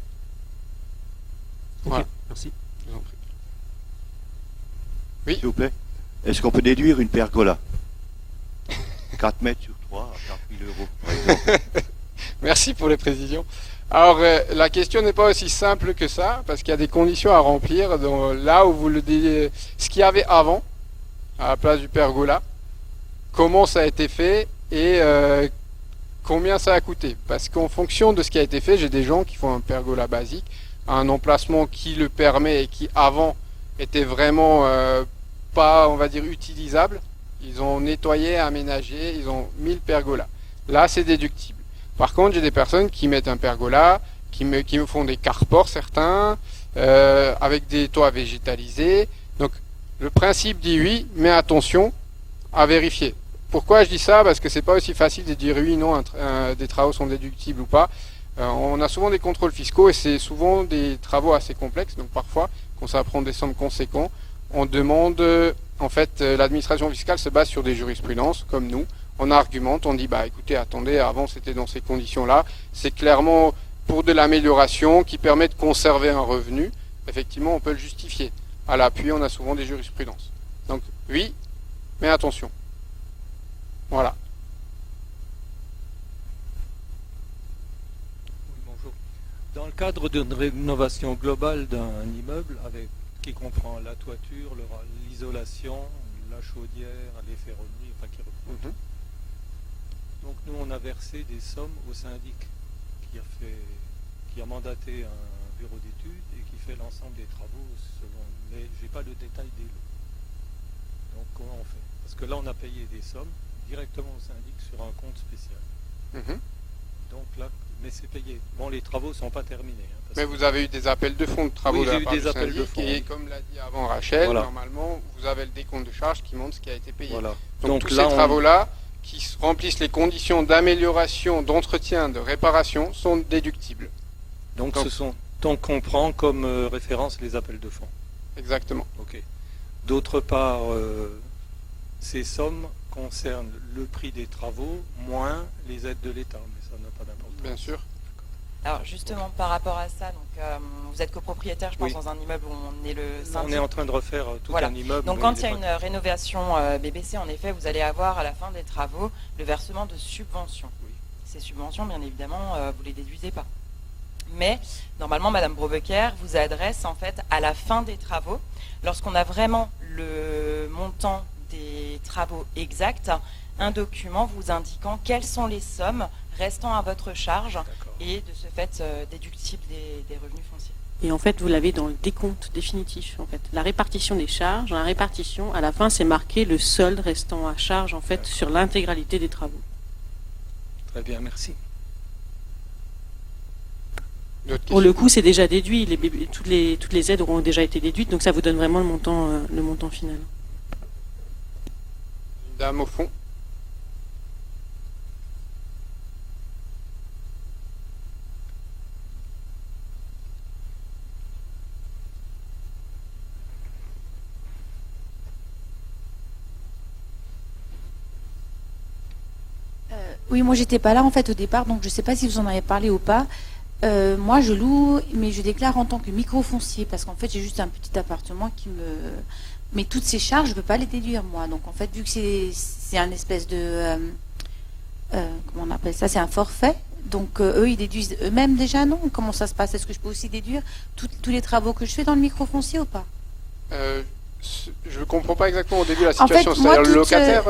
[SPEAKER 9] Ok,
[SPEAKER 4] voilà.
[SPEAKER 9] Merci.
[SPEAKER 4] Je vous en prie. Oui.
[SPEAKER 10] S'il vous plaît, est-ce qu'on peut déduire une pergola 4 mètres sur 3 à 4 000 euros, par exemple.
[SPEAKER 4] Merci pour les précisions. Alors, la question n'est pas aussi simple que ça, parce qu'il y a des conditions à remplir. Là où vous le dites, ce qu'il y avait avant, à la place du pergola, comment ça a été fait et combien ça a coûté. Parce qu'en fonction de ce qui a été fait, j'ai des gens qui font un pergola basique, un emplacement qui le permet et qui avant était vraiment pas, on va dire, utilisable. Ils ont nettoyé, aménagé, ils ont mis le pergola. Là, c'est déductible. Par contre, j'ai des personnes qui mettent un pergola, qui me font des carports certains, avec des toits végétalisés. Donc, le principe dit oui, mais attention à vérifier. Pourquoi je dis ça? Parce que c'est pas aussi facile de dire oui, non, des travaux sont déductibles ou pas. On a souvent des contrôles fiscaux et c'est souvent des travaux assez complexes. Donc, parfois, quand ça va prendre des sommes conséquentes, on demande En fait, l'administration fiscale se base sur des jurisprudences, comme nous. On argumente, on dit, bah écoutez, attendez, avant c'était dans ces conditions-là. C'est clairement pour de l'amélioration qui permet de conserver un revenu. Effectivement, on peut le justifier. À l'appui, on a souvent des jurisprudences. Donc, oui, mais attention. Voilà.
[SPEAKER 9] Oui, bonjour. Dans le cadre d'une rénovation globale d'un immeuble, qui comprend la toiture, l'isolation, la chaudière, les ferronneries, enfin qui reprend. Donc nous, on a versé des sommes au syndic qui a mandaté un bureau d'études et qui fait l'ensemble des travaux selon. Mais j'ai pas le détail des lots. Donc comment on fait? Parce que là, on a payé des sommes directement au syndic sur un compte spécial. Donc là, mais c'est payé. Bon, les travaux sont pas terminés.
[SPEAKER 4] Mais vous avez eu des appels de fonds de travaux
[SPEAKER 9] oui,
[SPEAKER 4] de la
[SPEAKER 9] j'ai eu
[SPEAKER 4] part
[SPEAKER 9] des
[SPEAKER 4] du
[SPEAKER 9] appels
[SPEAKER 4] syndic,
[SPEAKER 9] de fonds.
[SPEAKER 4] et comme l'a dit avant Rachel,
[SPEAKER 9] Voilà.
[SPEAKER 4] normalement, vous avez le décompte de charges qui montre ce qui a été payé.
[SPEAKER 9] Voilà.
[SPEAKER 4] Donc tous ces travaux-là, qui remplissent les conditions d'amélioration, d'entretien, de réparation, sont déductibles.
[SPEAKER 9] Donc on prend comme référence les appels de fonds.
[SPEAKER 4] Exactement.
[SPEAKER 9] Ok. D'autre part, ces sommes concernent le prix des travaux moins les aides de l'État, mais ça n'a pas d'importance.
[SPEAKER 4] Bien sûr.
[SPEAKER 2] Alors justement par rapport à ça, donc vous êtes copropriétaire, je pense,
[SPEAKER 9] Oui.
[SPEAKER 2] dans un immeuble où on est le syndic.
[SPEAKER 9] On est en train de refaire tout un immeuble.
[SPEAKER 2] Donc quand il y a une rénovation BBC, en effet, vous allez avoir à la fin des travaux le versement de subventions.
[SPEAKER 9] Oui.
[SPEAKER 2] Ces subventions, bien évidemment, vous les déduisez pas. Mais normalement, Madame Brobecker vous adresse en fait à la fin des travaux, lorsqu'on a vraiment le montant des travaux exacts, un document vous indiquant quelles sont les sommes restant à votre charge et de ce fait déductibles des revenus fonciers.
[SPEAKER 1] Et en fait, vous l'avez dans le décompte définitif. En fait, la répartition des charges, dans la répartition, à la fin, c'est marqué le solde restant à charge en fait sur l'intégralité des travaux.
[SPEAKER 9] Très bien, merci.
[SPEAKER 1] Pour le coup, c'est déjà déduit. Toutes les aides auront déjà été déduites, donc ça vous donne vraiment le montant final.
[SPEAKER 4] Une dame au fond.
[SPEAKER 11] Oui, moi j'étais pas là en fait au départ, donc je sais pas si vous en avez parlé ou pas. Moi je loue, mais je déclare en tant que microfoncier parce qu'en fait j'ai juste un petit appartement qui me. Mais toutes ces charges, je peux pas les déduire moi. Donc en fait, vu que c'est un espèce de. Comment on appelle ça? C'est un forfait. Donc eux ils déduisent eux-mêmes déjà, non? Comment ça se passe? Est-ce que je peux aussi déduire tous les travaux que je fais dans le microfoncier ou pas?
[SPEAKER 4] Je ne comprends pas exactement au début la
[SPEAKER 11] En fait,
[SPEAKER 4] situation.
[SPEAKER 11] moi,
[SPEAKER 4] C'est-à-dire le locataire.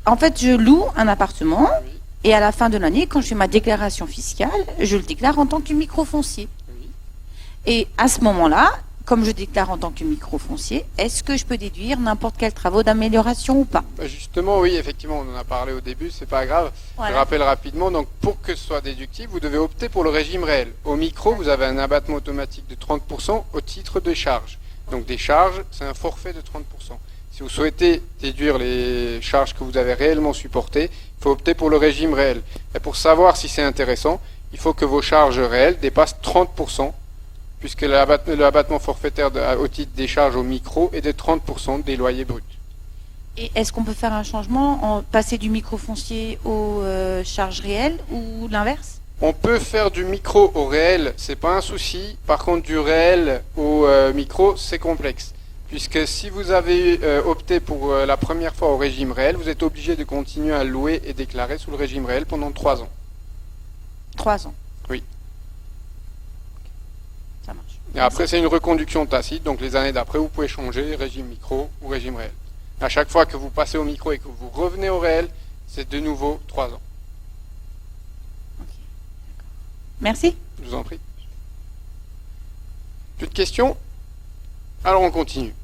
[SPEAKER 11] En fait, je loue un appartement. Oui. Et à la fin de l'année, quand je fais ma déclaration fiscale, je le déclare en tant que microfoncier.
[SPEAKER 4] Oui.
[SPEAKER 11] Et à ce moment-là, comme je déclare en tant que microfoncier, est-ce que je peux déduire n'importe quel travaux d'amélioration ou pas?
[SPEAKER 4] Justement, oui, effectivement, on en a parlé au début, c'est pas grave. Voilà. Je rappelle rapidement, donc pour que ce soit déductible, vous devez opter pour le régime réel. Au micro, vous avez un abattement automatique de 30% au titre des charges. Donc des charges, c'est un forfait de 30%. Si vous souhaitez déduire les charges que vous avez réellement supportées, il faut opter pour le régime réel. Et pour savoir si c'est intéressant, il faut que vos charges réelles dépassent 30%, puisque l'abattement forfaitaire au titre des charges au micro est de 30% des loyers bruts.
[SPEAKER 11] Et est-ce qu'on peut faire un changement, passer du microfoncier aux charges réelles ou l'inverse?
[SPEAKER 4] On peut faire du micro au réel, c'est pas un souci. Par contre, du réel au micro, c'est complexe. Puisque si vous avez opté pour la première fois au régime réel, vous êtes obligé de continuer à louer et déclarer sous le régime réel pendant 3 ans.
[SPEAKER 11] 3 ans?
[SPEAKER 4] Oui.
[SPEAKER 11] Ça marche.
[SPEAKER 4] Et après, c'est une reconduction tacite, donc les années d'après, vous pouvez changer régime micro ou régime réel. À chaque fois que vous passez au micro et que vous revenez au réel, c'est de nouveau 3 ans.
[SPEAKER 11] Okay. Merci.
[SPEAKER 4] Je vous en prie. Plus de questions? Alors on continue.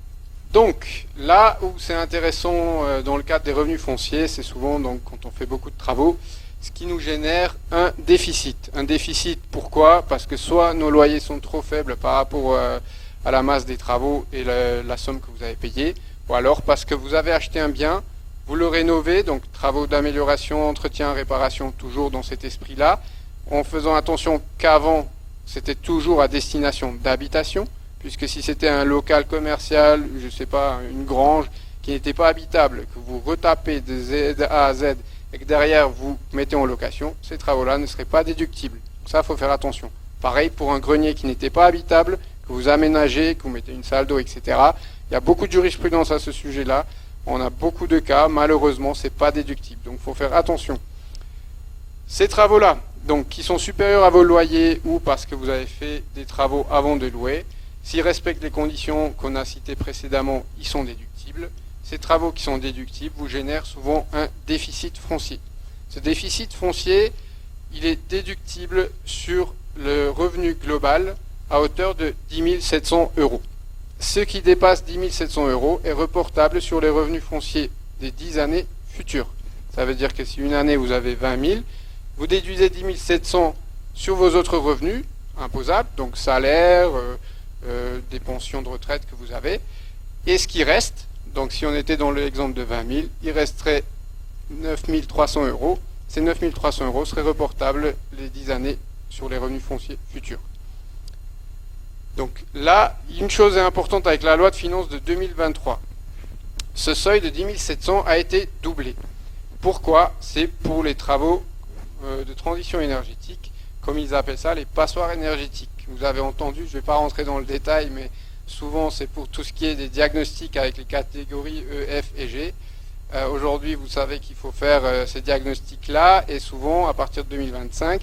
[SPEAKER 4] Donc, là où c'est intéressant dans le cadre des revenus fonciers, c'est souvent donc, quand on fait beaucoup de travaux, ce qui nous génère un déficit. Un déficit, pourquoi? Parce que soit nos loyers sont trop faibles par rapport à la masse des travaux et la somme que vous avez payée, ou alors parce que vous avez acheté un bien, vous le rénovez, donc travaux d'amélioration, entretien, réparation, toujours dans cet esprit-là, en faisant attention qu'avant, c'était toujours à destination d'habitation, puisque si c'était un local commercial, je ne sais pas, une grange qui n'était pas habitable, que vous retapez de Z à Z et que derrière vous mettez en location, ces travaux-là ne seraient pas déductibles. Donc ça, il faut faire attention. Pareil pour un grenier qui n'était pas habitable, que vous aménagez, que vous mettez une salle d'eau, etc. Il y a beaucoup de jurisprudence à ce sujet-là. On a beaucoup de cas, malheureusement, c'est pas déductible. Donc il faut faire attention. Ces travaux-là, donc qui sont supérieurs à vos loyers ou parce que vous avez fait des travaux avant de louer, s'ils respectent les conditions qu'on a citées précédemment, ils sont déductibles. Ces travaux qui sont déductibles vous génèrent souvent un déficit foncier. Ce déficit foncier, il est déductible sur le revenu global à hauteur de 10 700 €. Ce qui dépasse 10 700 € est reportable sur les revenus fonciers des 10 années futures. Ça veut dire que si une année vous avez 20 000, vous déduisez 10 700 sur vos autres revenus imposables, donc salaire, des pensions de retraite que vous avez, et ce qui reste, donc si on était dans l'exemple de 20 000, il resterait 9 300 €. Ces 9 300 € seraient reportables les 10 années sur les revenus fonciers futurs. Donc là, une chose est importante avec la loi de finances de 2023. Ce seuil de 10 700 a été doublé. Pourquoi? C'est pour les travaux de transition énergétique, comme ils appellent ça, les passoires énergétiques. Vous avez entendu, je ne vais pas rentrer dans le détail, mais souvent c'est pour tout ce qui est des diagnostics avec les catégories E, F et G. Aujourd'hui, vous savez qu'il faut faire ces diagnostics-là, et souvent, à partir de 2025,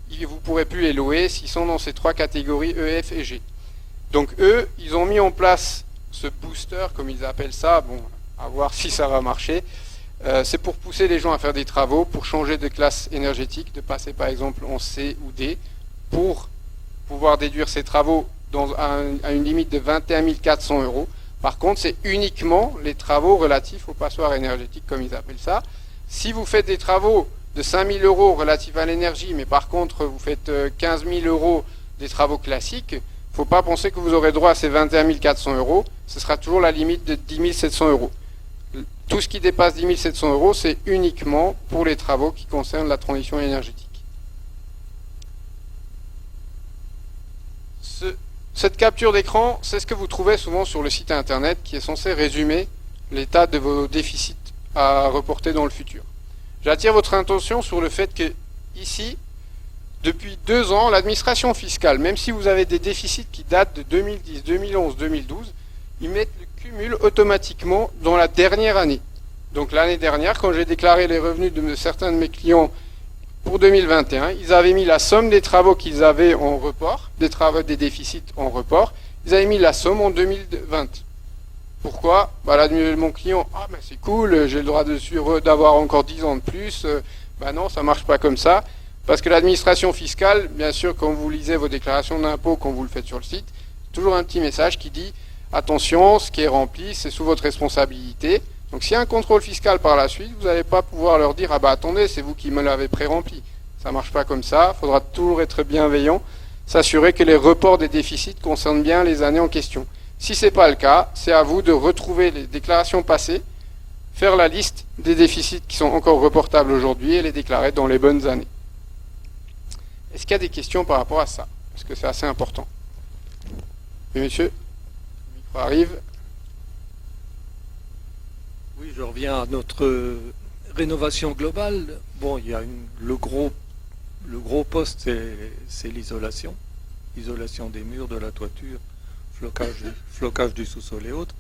[SPEAKER 4] vous ne pourrez plus les louer s'ils sont dans ces trois catégories E, F et G. Donc eux, ils ont mis en place ce booster, comme ils appellent ça, bon, à voir si ça va marcher. C'est pour pousser les gens à faire des travaux, pour changer de classe énergétique, de passer par exemple en C ou D, pour pouvoir déduire ces travaux à une limite de 21 400 €. Par contre, c'est uniquement les travaux relatifs aux passoires énergétiques, comme ils appellent ça. Si vous faites des travaux de 5 000 € relatifs à l'énergie, mais par contre vous faites 15 000 € des travaux classiques, il ne faut pas penser que vous aurez droit à ces 21 400 €. Ce sera toujours la limite de 10 700 €. Tout ce qui dépasse 10 700 €, c'est uniquement pour les travaux qui concernent la transition énergétique. Cette capture d'écran, c'est ce que vous trouvez souvent sur le site internet qui est censé résumer l'état de vos déficits à reporter dans le futur. J'attire votre attention sur le fait que ici, depuis 2 ans, l'administration fiscale, même si vous avez des déficits qui datent de 2010, 2011, 2012, ils mettent le cumul automatiquement dans la dernière année. Donc l'année dernière, quand j'ai déclaré les revenus de certains de mes clients pour 2021, ils avaient mis la somme des travaux qu'ils avaient en report, des déficits en report, ils avaient mis la somme en 2020. Pourquoi? Là, mon client, ben c'est cool, j'ai le droit d'avoir encore 10 ans de plus. Non, ça ne marche pas comme ça. Parce que l'administration fiscale, bien sûr, quand vous lisez vos déclarations d'impôts, quand vous le faites sur le site, toujours un petit message qui dit attention, ce qui est rempli, c'est sous votre responsabilité. Donc s'il y a un contrôle fiscal par la suite, vous n'allez pas pouvoir leur dire attendez, c'est vous qui me l'avez pré-rempli. Ça ne marche pas comme ça, il faudra toujours être bienveillant, s'assurer que les reports des déficits concernent bien les années en question. Si ce n'est pas le cas, c'est à vous de retrouver les déclarations passées, faire la liste des déficits qui sont encore reportables aujourd'hui et les déclarer dans les bonnes années. Est-ce qu'il y a des questions par rapport à ça? Parce que c'est assez important. Oui, monsieur, le micro arrive.
[SPEAKER 9] Oui, je reviens à notre rénovation globale. Bon, il y a le gros poste, c'est l'isolation. Isolation des murs, de la toiture, flocage du sous-sol et autres.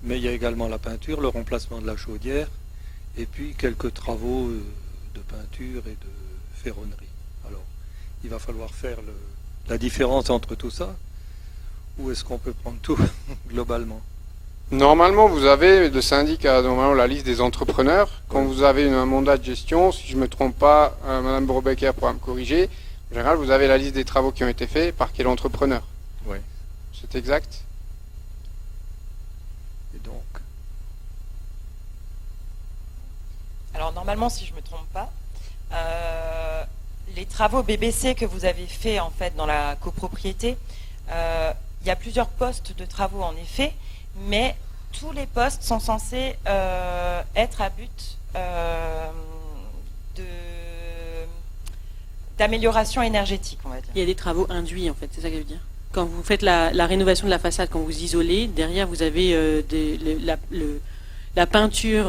[SPEAKER 9] Mais il y a également la peinture, le remplacement de la chaudière, et puis quelques travaux de peinture et de ferronnerie. Alors, il va falloir faire la différence entre tout ça, ou est-ce qu'on peut prendre tout globalement?
[SPEAKER 4] Normalement, vous avez, le syndic a normalement la liste des entrepreneurs. Quand vous avez un mandat de gestion, si je ne me trompe pas, Madame Brobecker pourra me corriger, en général, vous avez la liste des travaux qui ont été faits par quel entrepreneur?
[SPEAKER 9] Oui.
[SPEAKER 4] C'est exact?
[SPEAKER 9] Et donc?
[SPEAKER 2] Alors normalement, si je ne me trompe pas, les travaux BBC que vous avez fait en fait dans la copropriété, il y a plusieurs postes de travaux en effet, mais tous les postes sont censés être à but d'amélioration énergétique, on va dire.
[SPEAKER 1] Il y a des travaux induits en fait, c'est ça que je veux dire. Quand vous faites la rénovation de la façade, quand vous isolez, derrière vous avez La peinture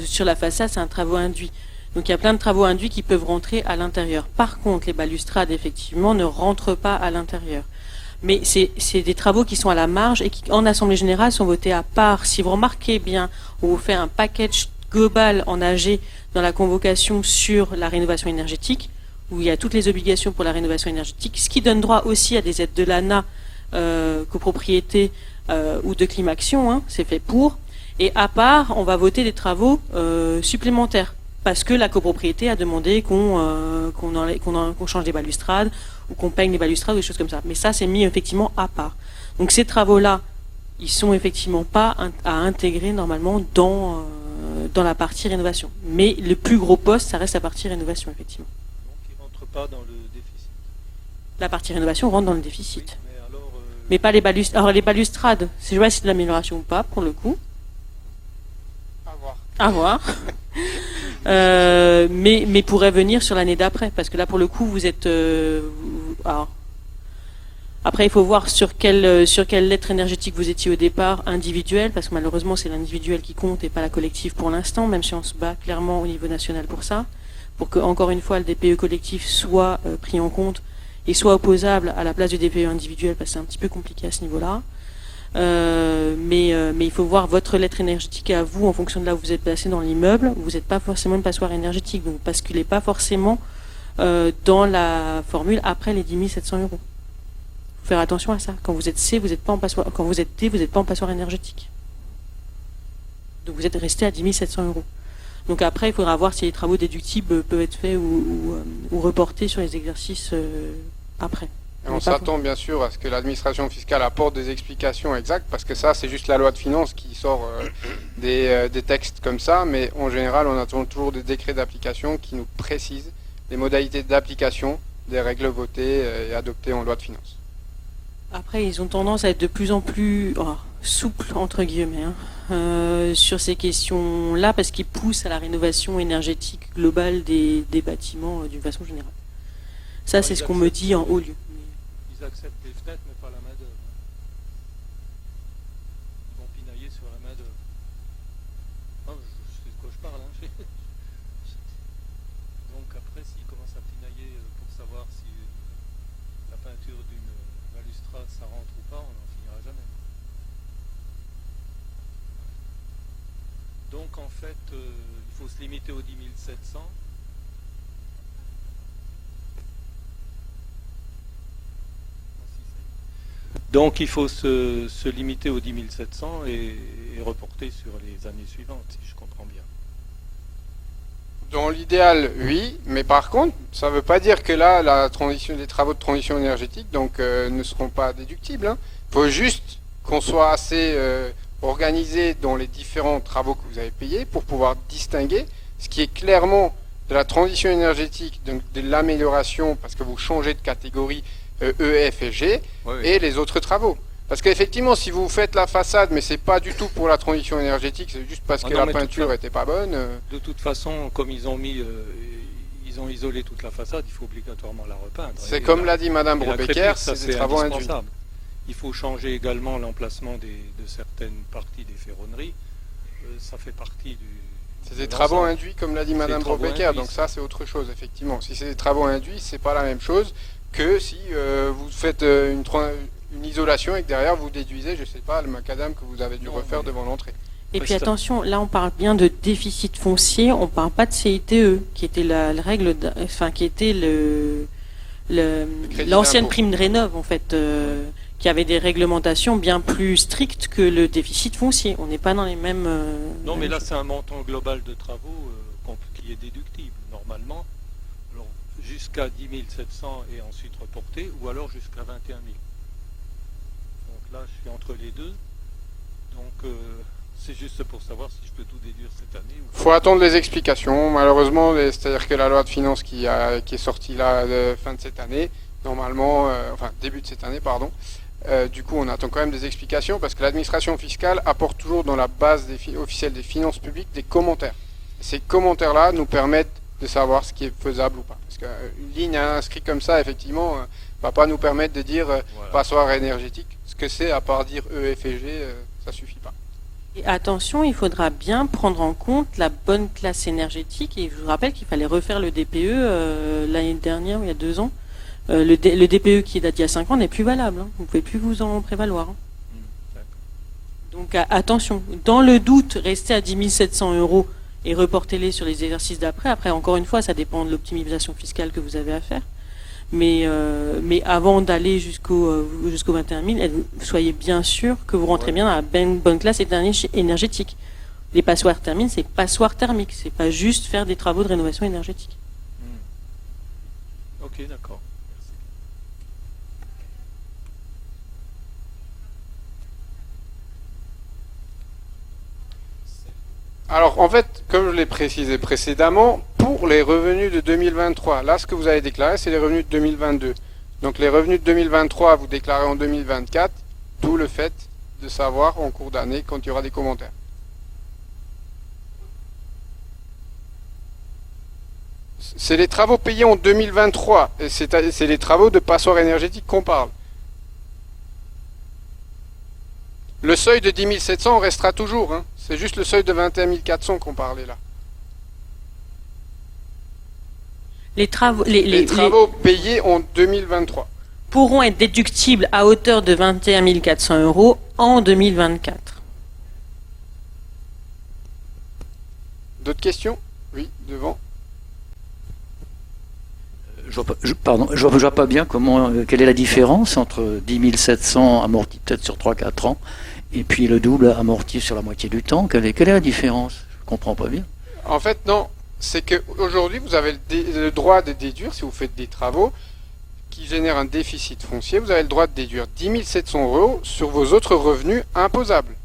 [SPEAKER 1] sur la façade, c'est un travaux induit. Donc il y a plein de travaux induits qui peuvent rentrer à l'intérieur. Par contre, les balustrades, effectivement, ne rentrent pas à l'intérieur. Mais c'est des travaux qui sont à la marge et qui, en Assemblée Générale, sont votés à part. Si vous remarquez bien, on vous fait un package global en AG dans la convocation sur la rénovation énergétique, où il y a toutes les obligations pour la rénovation énergétique, ce qui donne droit aussi à des aides de l'ANA, copropriété ou de Climaction, hein, c'est fait pour. Et à part, on va voter des travaux supplémentaires, parce que la copropriété a demandé qu'on change des balustrades, ou qu'on peigne les balustrades, ou des choses comme ça. Mais ça, c'est mis effectivement à part. Donc ces travaux-là, ils sont effectivement pas à intégrer normalement dans la partie rénovation. Mais le plus gros poste, ça reste la partie rénovation, effectivement.
[SPEAKER 9] Donc ils ne rentrent pas dans le déficit.
[SPEAKER 1] La partie rénovation rentre dans le déficit.
[SPEAKER 9] Oui, mais alors,
[SPEAKER 1] mais pas les balustrades. Alors les balustrades, je sais pas si c'est de l'amélioration ou pas, pour le coup. À voir. Mais pourrait venir sur l'année d'après, parce que là, pour le coup, vous êtes... alors, après, il faut voir sur quelle lettre énergétique vous étiez au départ, individuelle, parce que malheureusement, c'est l'individuel qui compte et pas la collective pour l'instant, même si on se bat clairement au niveau national pour ça, pour que, encore une fois, le DPE collectif soit pris en compte et soit opposable à la place du DPE individuel, parce que c'est un petit peu compliqué à ce niveau-là. Mais il faut voir votre lettre énergétique à vous en fonction de là où vous êtes placé dans l'immeuble. Vous n'êtes pas forcément une passoire énergétique, donc vous ne basculez pas forcément dans la formule après les 10 700 €. Faut faire attention à ça. Quand vous êtes C, vous n'êtes pas en passoire. Quand vous êtes D, vous n'êtes pas en passoire énergétique. Donc vous êtes resté à 10 700 €. Donc après, il faudra voir si les travaux déductibles peuvent être faits ou reportés sur les exercices après.
[SPEAKER 4] Et on s'attend bien sûr à ce que l'administration fiscale apporte des explications exactes, parce que ça, c'est juste la loi de finances qui sort des textes comme ça, mais en général, on attend toujours des décrets d'application qui nous précisent les modalités d'application des règles votées et adoptées en loi de finances.
[SPEAKER 1] Après, ils ont tendance à être de plus en plus souples, entre guillemets, sur ces questions-là, parce qu'ils poussent à la rénovation énergétique globale des bâtiments d'une façon générale. Ça, c'est ce qu'on me dit en haut lieu.
[SPEAKER 9] Ils acceptent les fenêtres, mais pas la main-d'œuvre. Ils vont pinailler sur la main-d'œuvre. Je sais de quoi je parle. Donc après, s'ils commencent à pinailler pour savoir si la peinture d'une balustrade ça rentre ou pas, on n'en finira jamais. Donc en fait, il faut se limiter aux 10 700. Donc il faut se limiter aux 10 700 et reporter sur les années suivantes, si je comprends bien.
[SPEAKER 4] Dans l'idéal, oui, mais par contre, ça ne veut pas dire que là, les travaux de transition énergétique ne seront pas déductibles. Il faut juste qu'on soit assez organisé dans les différents travaux que vous avez payés pour pouvoir distinguer ce qui est clairement de la transition énergétique, de l'amélioration, parce que vous changez de catégorie E, F et G, et les autres travaux. Parce qu'effectivement, si vous faites la façade, mais c'est pas du tout pour la transition énergétique, c'est juste parce que la peinture était pas bonne.
[SPEAKER 9] De toute façon, comme ils ont isolé toute la façade, il faut obligatoirement la repeindre.
[SPEAKER 4] C'est comme l'a dit Madame Brobecker, c'est des travaux induits.
[SPEAKER 9] Il faut changer également l'emplacement de certaines parties des ferronneries. Ça fait partie du...
[SPEAKER 4] C'est des travaux induits, comme l'a dit Madame Brobecker, donc ça c'est autre chose, effectivement. Si c'est des travaux induits, c'est pas la même chose que si vous faites une isolation et que derrière vous déduisez, je sais pas, le macadam que vous avez dû refaire devant l'entrée.
[SPEAKER 1] Et puis attention, là on parle bien de déficit foncier, on parle pas de CITE, qui était la règle, qui était l'ancienne prime de rénov en fait, qui avait des réglementations bien plus strictes que le déficit foncier. On n'est pas dans les mêmes.
[SPEAKER 9] Non, mais là c'est un montant global de travaux qui est déductible normalement. Alors, jusqu'à 10 700 et ensuite reporté, ou alors jusqu'à 21 000. Donc là, je suis entre les deux. Donc, c'est juste pour savoir si je peux tout déduire cette année. Il
[SPEAKER 4] faut attendre les explications. Malheureusement, c'est-à-dire que la loi de finances qui est sortie là, fin de cette année, normalement, début de cette année, pardon. Du coup, on attend quand même des explications parce que l'administration fiscale apporte toujours dans la base officielle des finances publiques des commentaires. Et ces commentaires-là nous permettent de savoir ce qui est faisable ou pas. Parce qu'une ligne inscrite comme ça, effectivement, ne va pas nous permettre de dire passoire énergétique. Ce que c'est, à part dire E, F et G, ça suffit pas.
[SPEAKER 1] Et attention, il faudra bien prendre en compte la bonne classe énergétique. Et je vous rappelle qu'il fallait refaire le DPE l'année dernière, ou il y a 2 ans. Le DPE qui date d'il y a 5 ans n'est plus valable. Vous ne pouvez plus vous en prévaloir. Donc attention, dans le doute, restez à 10 700 € et reportez-les sur les exercices d'après. Après, encore une fois, ça dépend de l'optimisation fiscale que vous avez à faire. Mais avant d'aller jusqu'au 21 000, soyez bien sûr que vous rentrez bien dans la bonne classe énergétique. Les passoires thermiques, c'est passoires thermiques, c'est pas juste faire des travaux de rénovation énergétique.
[SPEAKER 9] Ok, d'accord.
[SPEAKER 4] Alors, en fait, comme je l'ai précisé précédemment, pour les revenus de 2023, là, ce que vous avez déclaré, c'est les revenus de 2022. Donc, les revenus de 2023, vous déclarez en 2024, d'où le fait de savoir en cours d'année quand il y aura des commentaires. C'est les travaux payés en 2023, et c'est les travaux de passoire énergétique qu'on parle. Le seuil de 10 700 restera toujours, hein. C'est juste le seuil de 21 400 qu'on parlait là.
[SPEAKER 1] Les travaux
[SPEAKER 4] payés en 2023
[SPEAKER 1] pourront être déductibles à hauteur de 21 400 € en 2024.
[SPEAKER 4] D'autres questions? Oui, devant.
[SPEAKER 12] Je vois pas bien quelle est la différence entre 10 700 amortis peut-être sur 3-4 ans et puis le double amorti sur la moitié du temps. Quelle est la différence? Je comprends pas bien.
[SPEAKER 4] En fait, non. C'est qu'aujourd'hui, vous avez le droit de déduire, si vous faites des travaux qui génèrent un déficit foncier, vous avez le droit de déduire 10 700 € sur vos autres revenus imposables,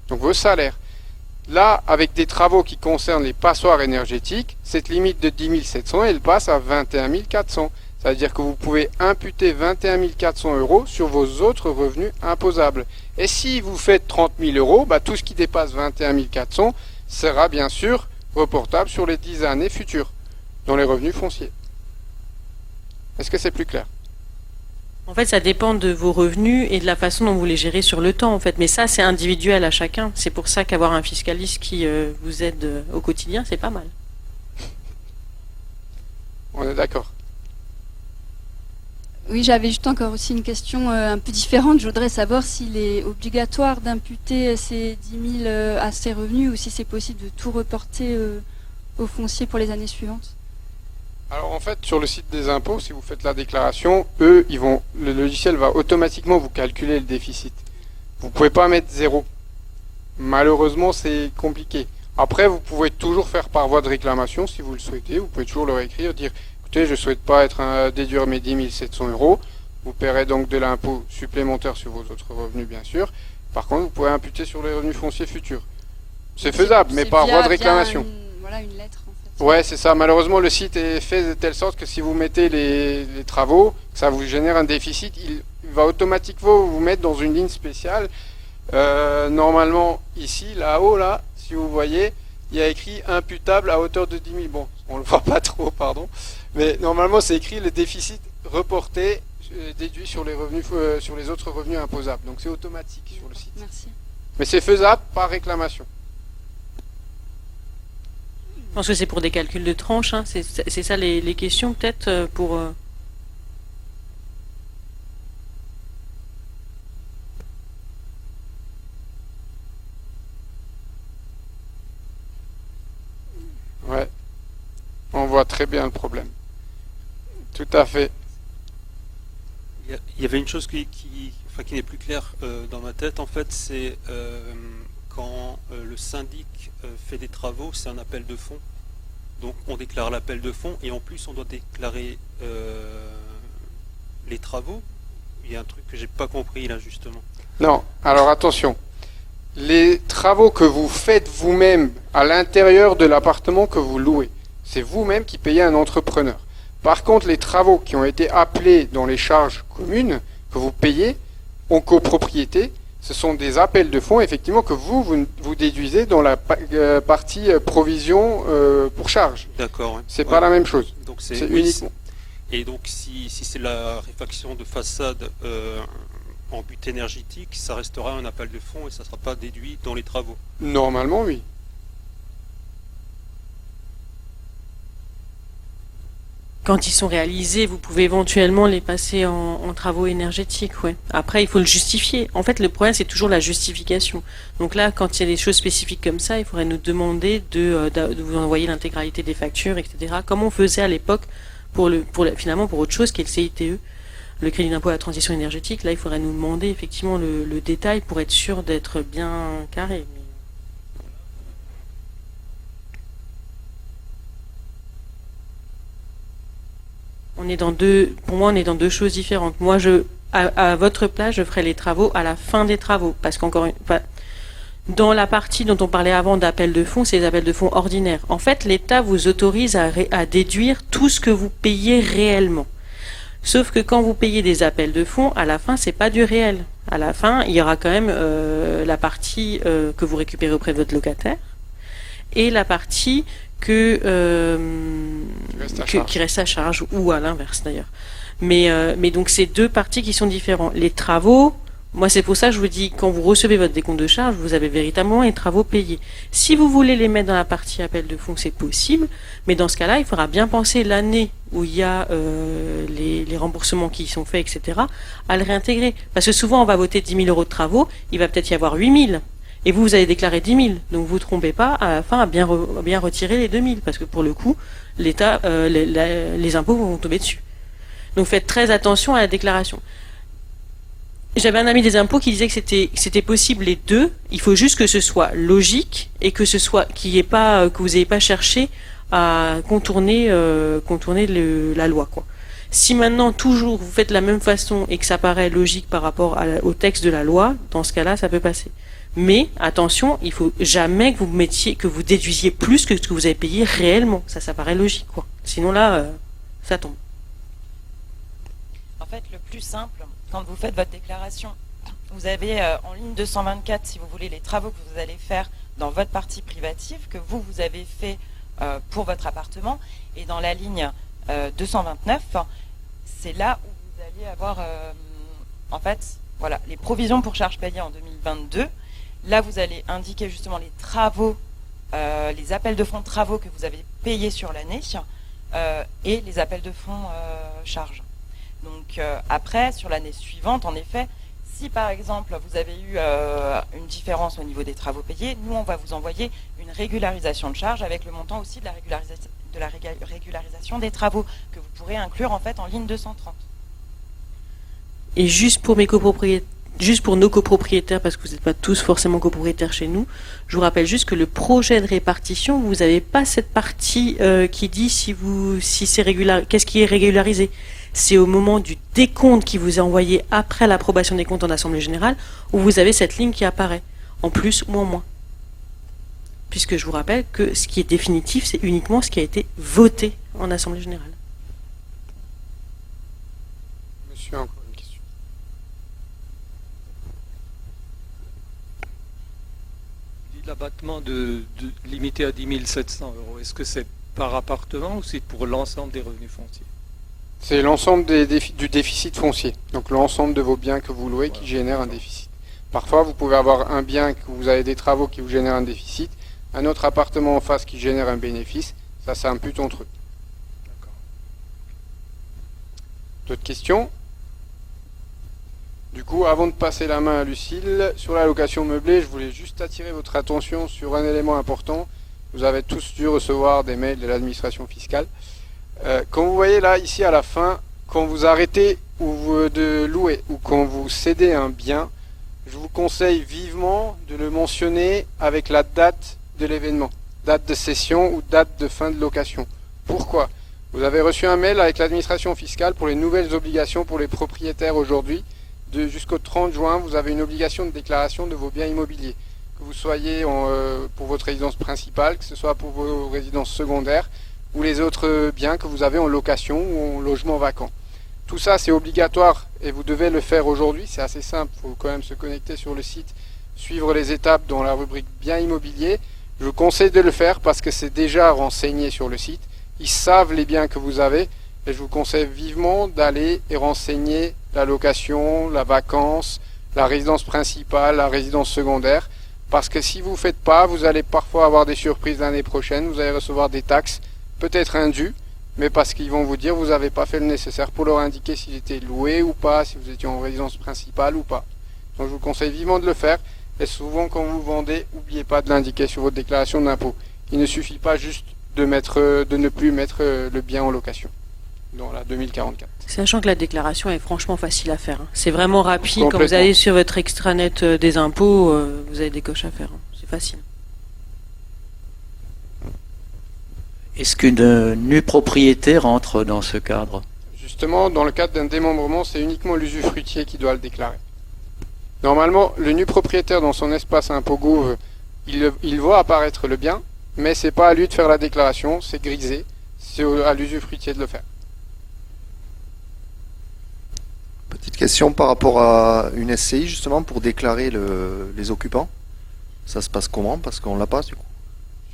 [SPEAKER 4] donc vos salaires. Là, avec des travaux qui concernent les passoires énergétiques, cette limite de 10 700, elle passe à 21 400. C'est-à-dire que vous pouvez imputer 21 400 € sur vos autres revenus imposables. Et si vous faites 30 000 €, tout ce qui dépasse 21 400 sera bien sûr reportable sur les 10 années futures, dans les revenus fonciers. Est-ce que c'est plus clair?
[SPEAKER 1] En fait, ça dépend de vos revenus et de la façon dont vous les gérez sur le temps, en fait. Mais ça, c'est individuel à chacun. C'est pour ça qu'avoir un fiscaliste qui vous aide au quotidien, c'est pas mal.
[SPEAKER 4] On est d'accord.
[SPEAKER 13] Oui, j'avais juste encore aussi une question un peu différente. Je voudrais savoir s'il est obligatoire d'imputer ces 10 000 à ces revenus ou si c'est possible de tout reporter au foncier pour les années suivantes.
[SPEAKER 4] Alors en fait, sur le site des impôts, si vous faites la déclaration, le logiciel va automatiquement vous calculer le déficit. Vous ne pouvez pas mettre 0. Malheureusement, c'est compliqué. Après, vous pouvez toujours faire par voie de réclamation si vous le souhaitez. Vous pouvez toujours le réécrire, dire écoutez, je ne souhaite pas déduire mes 10 700 €. Vous paierez donc de l'impôt supplémentaire sur vos autres revenus, bien sûr. Par contre, vous pouvez imputer sur les revenus fonciers futurs. C'est faisable, mais par voie de réclamation.
[SPEAKER 13] Voilà, une lettre en fait.
[SPEAKER 4] Ouais, c'est ça. Malheureusement, le site est fait de telle sorte que si vous mettez les travaux, que ça vous génère un déficit, il va automatiquement vous mettre dans une ligne spéciale. Normalement, ici, là-haut, là, si vous voyez, il y a écrit imputable à hauteur de 10 000. Bon, on le voit pas trop, pardon. Mais normalement, c'est écrit le déficit reporté déduit sur les revenus, sur les autres revenus imposables. Donc c'est automatique sur le site.
[SPEAKER 13] Merci.
[SPEAKER 4] Mais c'est faisable par réclamation.
[SPEAKER 1] Je pense que c'est pour des calculs de tranches. Hein. C'est ça les questions peut-être pour.
[SPEAKER 4] Ouais. On voit très bien le problème. Tout à fait.
[SPEAKER 14] Il y avait une chose qui n'est plus claire dans ma tête, en fait, c'est quand le syndic fait des travaux, c'est un appel de fonds. Donc on déclare l'appel de fonds et en plus on doit déclarer les travaux. Il y a un truc que j'ai pas compris là justement.
[SPEAKER 4] Non, alors attention. Les travaux que vous faites vous-même à l'intérieur de l'appartement que vous louez, c'est vous-même qui payez un entrepreneur. Par contre, les travaux qui ont été appelés dans les charges communes, que vous payez en copropriété, ce sont des appels de fonds, effectivement, que vous déduisez dans la partie provision pour charge.
[SPEAKER 14] D'accord. Ouais.
[SPEAKER 4] C'est pas la même chose.
[SPEAKER 14] Donc
[SPEAKER 4] c'est uniquement.
[SPEAKER 14] Et donc, si c'est la réfaction de façade en but énergétique, ça restera un appel de fonds et ça ne sera pas déduit dans les travaux.
[SPEAKER 4] Normalement, oui.
[SPEAKER 1] Quand ils sont réalisés, vous pouvez éventuellement les passer en travaux énergétiques, ouais. Après, il faut le justifier. En fait, le problème, c'est toujours la justification. Donc là, quand il y a des choses spécifiques comme ça, il faudrait nous demander de vous envoyer l'intégralité des factures, etc. Comme on faisait à l'époque finalement pour autre chose, qui est le CITE, le crédit d'impôt à la transition énergétique. Là, il faudrait nous demander effectivement le détail pour être sûr d'être bien carré. Pour moi, on est dans deux choses différentes. Moi, à votre place, je ferai les travaux à la fin des travaux, parce dans la partie dont on parlait avant d'appels de fonds, c'est les appels de fonds ordinaires. En fait, l'État vous autorise à déduire tout ce que vous payez réellement. Sauf que quand vous payez des appels de fonds, à la fin, c'est pas du réel. À la fin, il y aura quand même la partie que vous récupérez auprès de votre locataire et la partie qui reste à charge, ou à l'inverse d'ailleurs. Mais donc c'est deux parties qui sont différentes. Les travaux, moi c'est pour ça que je vous dis, quand vous recevez votre décompte de charge, vous avez véritablement les travaux payés. Si vous voulez les mettre dans la partie appel de fonds, c'est possible, mais dans ce cas-là, il faudra bien penser l'année où il y a les remboursements qui sont faits, etc., à le réintégrer. Parce que souvent on va voter 10 000 euros de travaux, il va peut-être y avoir 8 000. Et vous avez déclaré 10 000, donc vous ne trompez pas à la fin à bien retirer les 2 000, parce que pour le coup, l'État, les impôts vont tomber dessus. Donc faites très attention à la déclaration. J'avais un ami des impôts qui disait que c'était possible les deux. Il faut juste que ce soit logique et que que vous n'ayez pas cherché à contourner la loi, quoi. Si maintenant toujours vous faites de la même façon et que ça paraît logique par rapport au texte de la loi, dans ce cas-là, ça peut passer. Mais attention, il faut jamais que vous déduisiez plus que ce que vous avez payé réellement. Ça paraît logique, quoi. Sinon là, ça tombe.
[SPEAKER 2] En fait, le plus simple, quand vous faites votre déclaration, vous avez en ligne 224, si vous voulez, les travaux que vous allez faire dans votre partie privative, que vous avez fait pour votre appartement, et dans la ligne 229, c'est là où vous allez avoir, en fait, voilà, les provisions pour charges payées en 2022. Là, vous allez indiquer justement les travaux, les appels de fonds de travaux que vous avez payés sur l'année et les appels de fonds charges. Donc après, sur l'année suivante, en effet, si par exemple vous avez eu une différence au niveau des travaux payés, nous on va vous envoyer une régularisation de charges avec le montant aussi de la régularisation des travaux que vous pourrez inclure en fait en ligne 230.
[SPEAKER 1] Et juste pour nos copropriétaires, parce que vous n'êtes pas tous forcément copropriétaires chez nous, je vous rappelle juste que le projet de répartition, vous n'avez pas cette partie qui dit qu'est-ce qui est régularisé. C'est au moment du décompte qui vous est envoyé après l'approbation des comptes en Assemblée Générale où vous avez cette ligne qui apparaît, en plus ou en moins. Puisque je vous rappelle que ce qui est définitif, c'est uniquement ce qui a été voté en Assemblée Générale.
[SPEAKER 4] Monsieur, encore une question.
[SPEAKER 9] L'abattement limité à 10 700 €, est-ce que c'est par appartement ou c'est pour l'ensemble des revenus fonciers?
[SPEAKER 4] C'est l'ensemble du déficit foncier, donc l'ensemble de vos biens que vous louez qui génère un déficit. Parfois, vous pouvez avoir un bien que vous avez des travaux qui vous génèrent un déficit, un autre appartement en face qui génère un bénéfice, ça impute entre eux. D'autres questions? Du coup, avant de passer la main à Lucille, sur la location meublée, je voulais juste attirer votre attention sur un élément important. Vous avez tous dû recevoir des mails de l'administration fiscale. Quand vous voyez là, ici à la fin, quand vous arrêtez de louer ou quand vous cédez un bien, je vous conseille vivement de le mentionner avec la date de l'événement, date de cession ou date de fin de location. Pourquoi? Vous avez reçu un mail avec l'administration fiscale pour les nouvelles obligations pour les propriétaires aujourd'hui. Jusqu'au 30 juin, vous avez une obligation de déclaration de vos biens immobiliers. Que vous soyez pour votre résidence principale, que ce soit pour vos résidences secondaires, ou les autres biens que vous avez en location ou en logement vacant. Tout ça, c'est obligatoire et vous devez le faire aujourd'hui. C'est assez simple, il faut quand même se connecter sur le site, suivre les étapes dans la rubrique biens immobiliers. Je vous conseille de le faire parce que c'est déjà renseigné sur le site. Ils savent les biens que vous avez et je vous conseille vivement d'aller et renseigner la location, la vacance, la résidence principale, la résidence secondaire. Parce que si vous ne faites pas, vous allez parfois avoir des surprises l'année prochaine, vous allez recevoir des taxes, peut-être indues, mais parce qu'ils vont vous dire vous n'avez pas fait le nécessaire pour leur indiquer s'il était loué ou pas, si vous étiez en résidence principale ou pas. Donc je vous conseille vivement de le faire. Et souvent quand vous vendez, n'oubliez pas de l'indiquer sur votre déclaration d'impôt. Il ne suffit pas juste de ne plus mettre le bien en location dans la 2044.
[SPEAKER 1] Sachant que la déclaration est franchement facile à faire. C'est vraiment rapide. Quand vous allez sur votre extranet des impôts, vous avez des coches à faire. C'est facile.
[SPEAKER 12] Est-ce qu'une nue propriétaire entre dans ce cadre?
[SPEAKER 4] Justement, dans le cadre d'un démembrement, c'est uniquement l'usufruitier qui doit le déclarer. Normalement, le nu propriétaire dans son espace impôt gouv, il voit apparaître le bien, mais c'est pas à lui de faire la déclaration, c'est grisé, c'est à l'usufruitier de le faire.
[SPEAKER 15] Petite question par rapport à une SCI, justement, pour déclarer les occupants. Ça se passe comment? Parce qu'on l'a pas, du coup.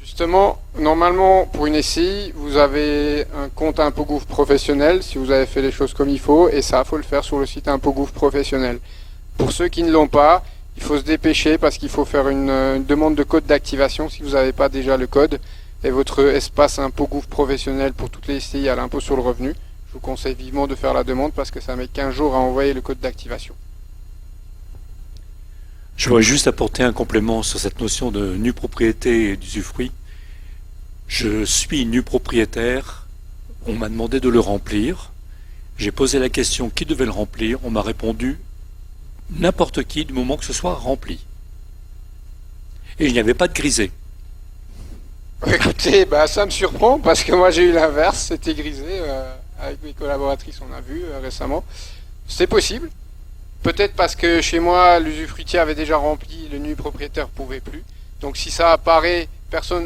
[SPEAKER 4] Justement, normalement, pour une SCI, vous avez un compte impôt gouv professionnel, si vous avez fait les choses comme il faut, et ça, il faut le faire sur le site impôt gouv professionnel. Pour ceux qui ne l'ont pas, il faut se dépêcher parce qu'il faut faire une demande de code d'activation si vous n'avez pas déjà le code. Et votre espace impôt gouv professionnel pour toutes les SCI à l'impôt sur le revenu, je vous conseille vivement de faire la demande parce que ça met 15 jours à envoyer le code d'activation.
[SPEAKER 7] Je voudrais juste apporter un complément sur cette notion de nue propriété et d'usufruit. Je suis nu propriétaire, on m'a demandé de le remplir. J'ai posé la question qui devait le remplir, on m'a répondu n'importe qui du moment que ce soit rempli. Et il n'y avait pas de grisé.
[SPEAKER 4] Écoutez, ça me surprend parce que moi j'ai eu l'inverse, c'était grisé, avec mes collaboratrices on a vu récemment. C'est possible, peut-être parce que chez moi l'usufruitier avait déjà rempli, le nu propriétaire ne pouvait plus. Donc si ça apparaît,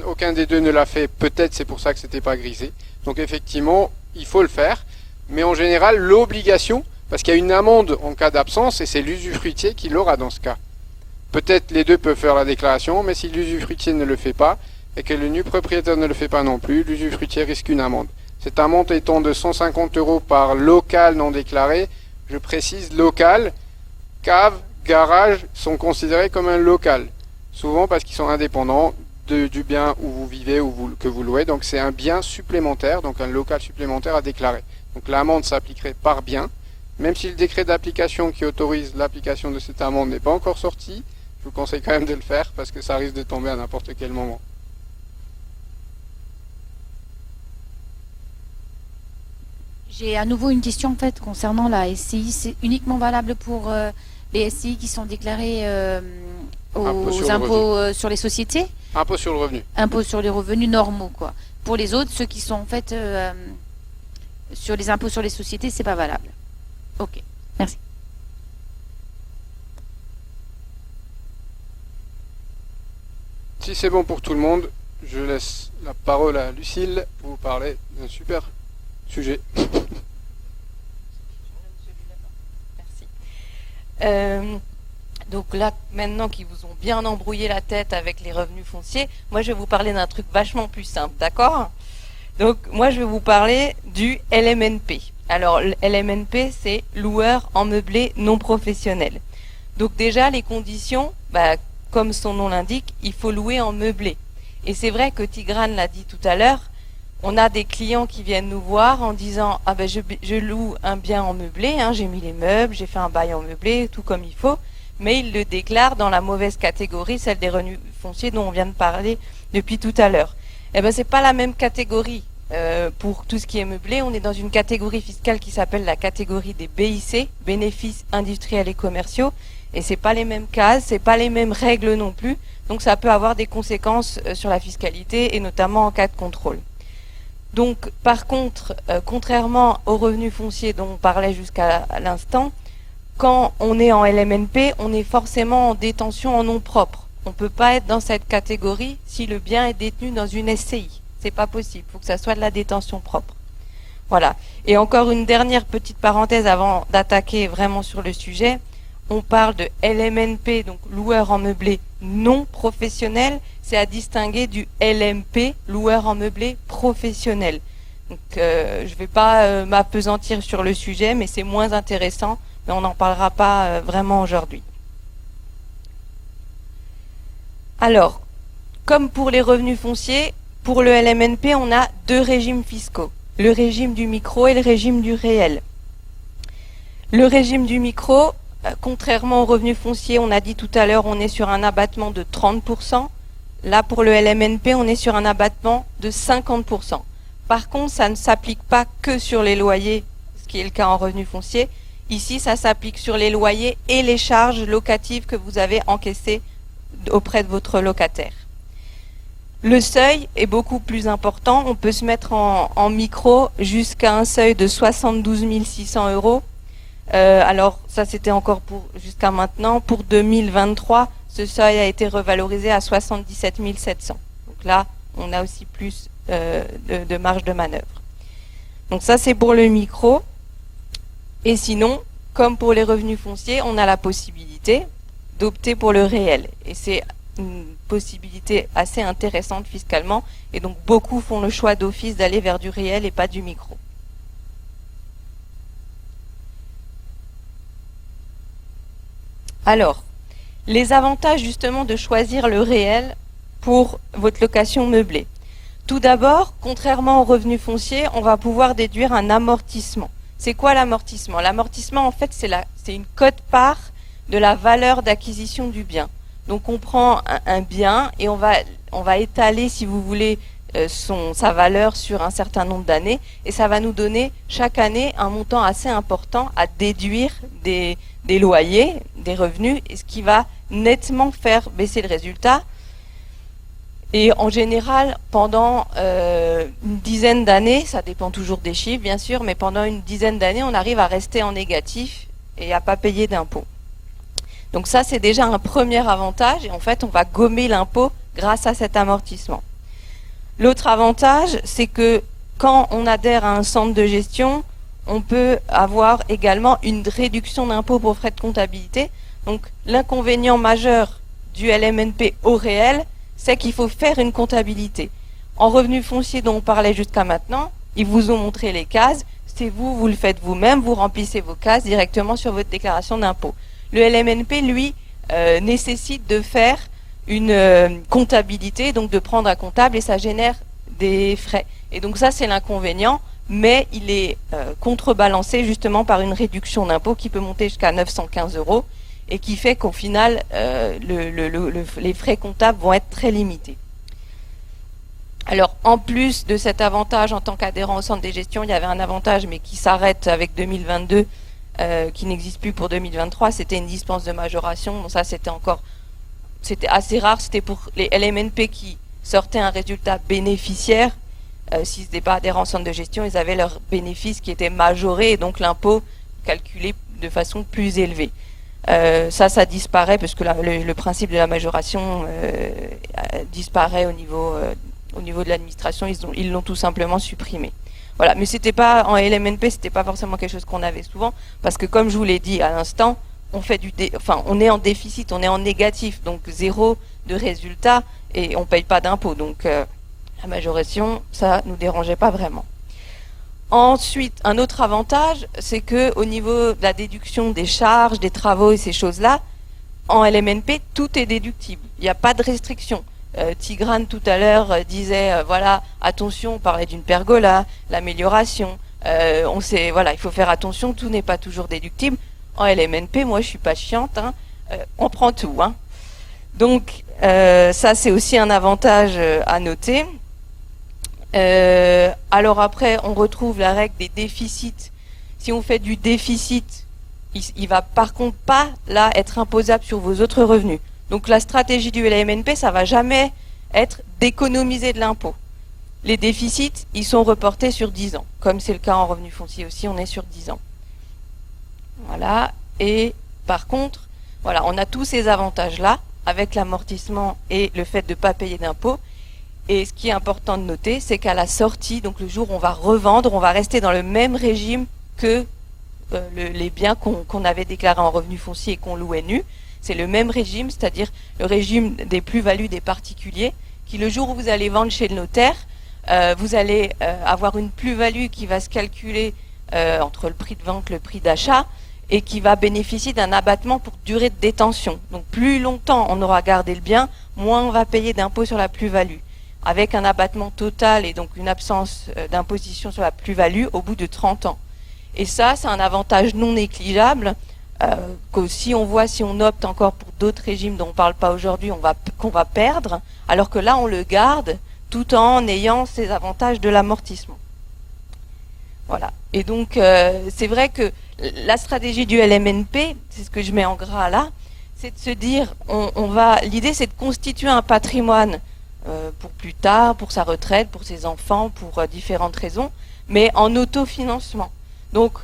[SPEAKER 4] aucun des deux ne l'a fait, peut-être c'est pour ça que c'était pas grisé. Donc effectivement, il faut le faire, mais en général l'obligation, parce qu'il y a une amende en cas d'absence et c'est l'usufruitier qui l'aura dans ce cas. Peut-être les deux peuvent faire la déclaration, mais si l'usufruitier ne le fait pas et que le nu propriétaire ne le fait pas non plus, l'usufruitier risque une amende. Cette amende étant de 150 € par local non déclaré, je précise local, cave, garage sont considérés comme un local. Souvent parce qu'ils sont indépendants du bien où vous vivez ou que vous louez. Donc c'est un bien supplémentaire, donc un local supplémentaire à déclarer. Donc l'amende s'appliquerait par bien. Même si le décret d'application qui autorise l'application de cette amende n'est pas encore sorti, je vous conseille quand même de le faire parce que ça risque de tomber à n'importe quel moment.
[SPEAKER 11] J'ai à nouveau une question en fait concernant la SCI. C'est uniquement valable pour les SCI qui sont déclarés aux impôts sur les sociétés?
[SPEAKER 4] Impôt sur le revenu.
[SPEAKER 11] Impôt sur les revenus normaux, quoi. Pour les autres, ceux qui sont en fait sur les impôts sur les sociétés, c'est pas valable. Ok, merci.
[SPEAKER 4] Si c'est bon pour tout le monde, je laisse la parole à Lucille pour vous parler d'un super sujet.
[SPEAKER 3] Merci. Donc là, maintenant qu'ils vous ont bien embrouillé la tête avec les revenus fonciers, moi je vais vous parler d'un truc vachement plus simple, d'accord? Donc moi je vais vous parler du LMNP. Alors le LMNP, c'est loueur en meublé non professionnel. Donc déjà les conditions, comme son nom l'indique, il faut louer en meublé. Et c'est vrai que Tigrane l'a dit tout à l'heure, on a des clients qui viennent nous voir en disant je loue un bien en meublé, j'ai mis les meubles, j'ai fait un bail en meublé, tout comme il faut, mais il le déclare dans la mauvaise catégorie, celle des revenus fonciers dont on vient de parler depuis tout à l'heure. Eh ben c'est pas la même catégorie. Pour tout ce qui est meublé, on est dans une catégorie fiscale qui s'appelle la catégorie des BIC, bénéfices industriels et commerciaux, et c'est pas les mêmes cases, c'est pas les mêmes règles non plus, donc ça peut avoir des conséquences sur la fiscalité et notamment en cas de contrôle. Donc par contre, contrairement aux revenus fonciers dont on parlait jusqu'à l'instant, quand on est en LMNP, on est forcément en détention en nom propre. On peut pas être dans cette catégorie si le bien est détenu dans une SCI. C'est pas possible, il faut que ça soit de la détention propre. Voilà. Et encore une dernière petite parenthèse avant d'attaquer vraiment sur le sujet. On parle de LMNP, donc loueur en meublé non professionnel. C'est à distinguer du LMP, loueur en meublé professionnel. Donc je vais pas m'appesantir sur le sujet, mais c'est moins intéressant mais on n'en parlera pas vraiment aujourd'hui. Alors, comme pour les revenus fonciers, pour le LMNP, on a deux régimes fiscaux, le régime du micro et le régime du réel. Le régime du micro, contrairement aux revenus fonciers, on a dit tout à l'heure, on est sur un abattement de 30%. Là, pour le LMNP, on est sur un abattement de 50%. Par contre, ça ne s'applique pas que sur les loyers, ce qui est le cas en revenus fonciers. Ici, ça s'applique sur les loyers et les charges locatives que vous avez encaissées auprès de votre locataire. Le seuil est beaucoup plus important. On peut se mettre en micro jusqu'à un seuil de 72 600 €. Alors, ça, c'était encore pour jusqu'à maintenant. Pour 2023, ce seuil a été revalorisé à 77 700. Donc là, on a aussi plus de marge de manœuvre. Donc ça, c'est pour le micro. Et sinon, comme pour les revenus fonciers, on a la possibilité d'opter pour le réel. Et c'est une possibilité assez intéressante fiscalement. Et donc, beaucoup font le choix d'office d'aller vers du réel et pas du micro. Alors, les avantages justement de choisir le réel pour votre location meublée. Tout d'abord, contrairement aux revenus fonciers, on va pouvoir déduire un amortissement. C'est quoi l'amortissement? L'amortissement, en fait, c'est une quote-part de la valeur d'acquisition du bien. Donc, on prend un bien et on va étaler, si vous voulez, sa valeur sur un certain nombre d'années, et ça va nous donner chaque année un montant assez important à déduire des loyers, des revenus, et ce qui va nettement faire baisser le résultat. Et en général, pendant une dizaine d'années, ça dépend toujours des chiffres bien sûr, mais pendant une dizaine d'années, on arrive à rester en négatif et à pas payer d'impôts. Donc ça, c'est déjà un premier avantage, et en fait, on va gommer l'impôt grâce à cet amortissement. L'autre avantage, c'est que quand on adhère à un centre de gestion, on peut avoir également une réduction d'impôt pour frais de comptabilité. Donc l'inconvénient majeur du LMNP au réel, c'est qu'il faut faire une comptabilité. En revenus fonciers dont on parlait jusqu'à maintenant, ils vous ont montré les cases, c'est vous le faites vous-même, vous remplissez vos cases directement sur votre déclaration d'impôt. Le LMNP, lui, nécessite de faire une comptabilité, donc de prendre un comptable, et ça génère des frais. Et donc ça, c'est l'inconvénient, mais il est contrebalancé justement par une réduction d'impôt qui peut monter jusqu'à 915 € et qui fait qu'au final, les frais comptables vont être très limités. Alors, en plus de cet avantage en tant qu'adhérent au centre des gestions, il y avait un avantage, mais qui s'arrête avec 2022, qui n'existe plus pour 2023, c'était une dispense de majoration. Bon, ça, c'était assez rare, c'était pour les LMNP qui sortaient un résultat bénéficiaire. S'ils n'étaient pas adhérents au centre de gestion, ils avaient leur bénéfice qui était majoré, et donc l'impôt calculé de façon plus élevée. Ça disparaît parce que le principe de la majoration disparaît au niveau de l'administration. Ils l'ont tout simplement supprimé. Voilà, mais c'était pas en LMNP, c'était pas forcément quelque chose qu'on avait souvent, parce que comme je vous l'ai dit à l'instant, on est en déficit, on est en négatif, donc zéro de résultat, et on paye pas d'impôt. Donc la majoration, ça nous dérangeait pas vraiment. Ensuite, un autre avantage, c'est que au niveau de la déduction des charges, des travaux et ces choses-là, en LMNP, tout est déductible. Il n'y a pas de restriction. Tigrane tout à l'heure disait, voilà, attention, on parlait d'une pergola, l'amélioration. Il faut faire attention, tout n'est pas toujours déductible. En LMNP, moi, je suis pas chiante, on prend tout. Donc, ça, c'est aussi un avantage à noter. Alors après, on retrouve la règle des déficits. Si on fait du déficit, il va par contre pas là être imposable sur vos autres revenus. Donc la stratégie du LMNP, ça va jamais être d'économiser de l'impôt. Les déficits, ils sont reportés sur 10 ans. Comme c'est le cas en revenus fonciers aussi, on est sur 10 ans. Voilà. Et par contre, voilà, on a tous ces avantages-là, avec l'amortissement et le fait de ne pas payer d'impôt. Et ce qui est important de noter, c'est qu'à la sortie, donc le jour où on va revendre, on va rester dans le même régime que les biens qu'on avait déclarés en revenus fonciers et qu'on louait nus. C'est le même régime, c'est-à-dire le régime des plus-values des particuliers, qui le jour où vous allez vendre chez le notaire, vous allez avoir une plus-value qui va se calculer entre le prix de vente et le prix d'achat, et qui va bénéficier d'un abattement pour durée de détention. Donc plus longtemps on aura gardé le bien, moins on va payer d'impôt sur la plus-value, avec un abattement total et donc une absence d'imposition sur la plus-value au bout de 30 ans. Et ça, c'est un avantage non négligeable que si on opte encore pour d'autres régimes dont on ne parle pas aujourd'hui, qu'on va perdre, alors que là, on le garde tout en ayant ces avantages de l'amortissement. Voilà. Et donc, c'est vrai que la stratégie du LMNP, c'est ce que je mets en gras là, c'est de se dire, l'idée c'est de constituer un patrimoine pour plus tard, pour sa retraite, pour ses enfants, pour différentes raisons, mais en autofinancement. Donc,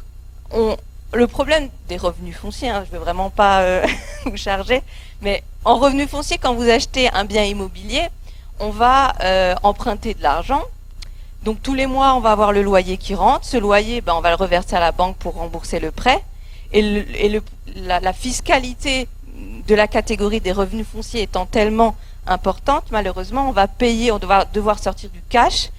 [SPEAKER 3] le problème des revenus fonciers, je ne veux vraiment pas vous charger, mais en revenus fonciers, quand vous achetez un bien immobilier, on va emprunter de l'argent. Donc tous les mois, on va avoir le loyer qui rentre. Ce loyer, on va le reverser à la banque pour rembourser le prêt. Et la fiscalité de la catégorie des revenus fonciers étant tellement importante, malheureusement, on va devoir sortir du cash,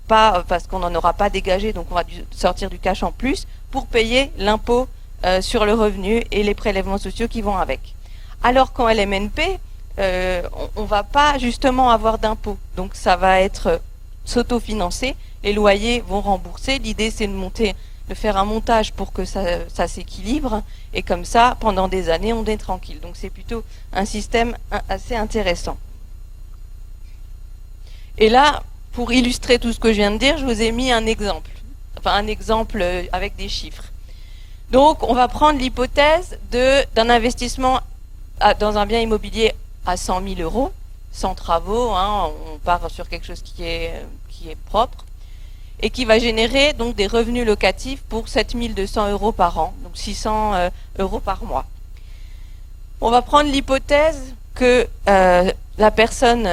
[SPEAKER 3] pas parce qu'on n'en aura pas dégagé, donc on va sortir du cash en plus pour payer l'impôt sur le revenu et les prélèvements sociaux qui vont avec. Alors qu'en LMNP, on va pas justement avoir d'impôt. Donc ça va être s'autofinancer, les loyers vont rembourser. L'idée c'est de faire un montage pour que ça s'équilibre, et comme ça, pendant des années, on est tranquille. Donc c'est plutôt un système assez intéressant. Et là, pour illustrer tout ce que je viens de dire, je vous ai mis un exemple. Enfin, un exemple avec des chiffres. Donc, on va prendre l'hypothèse d'un investissement dans un bien immobilier à 100 000 euros, sans travaux, on part sur quelque chose qui est propre, et qui va générer donc des revenus locatifs pour 7 200 euros par an, donc 600 euros par mois. On va prendre l'hypothèse que la personne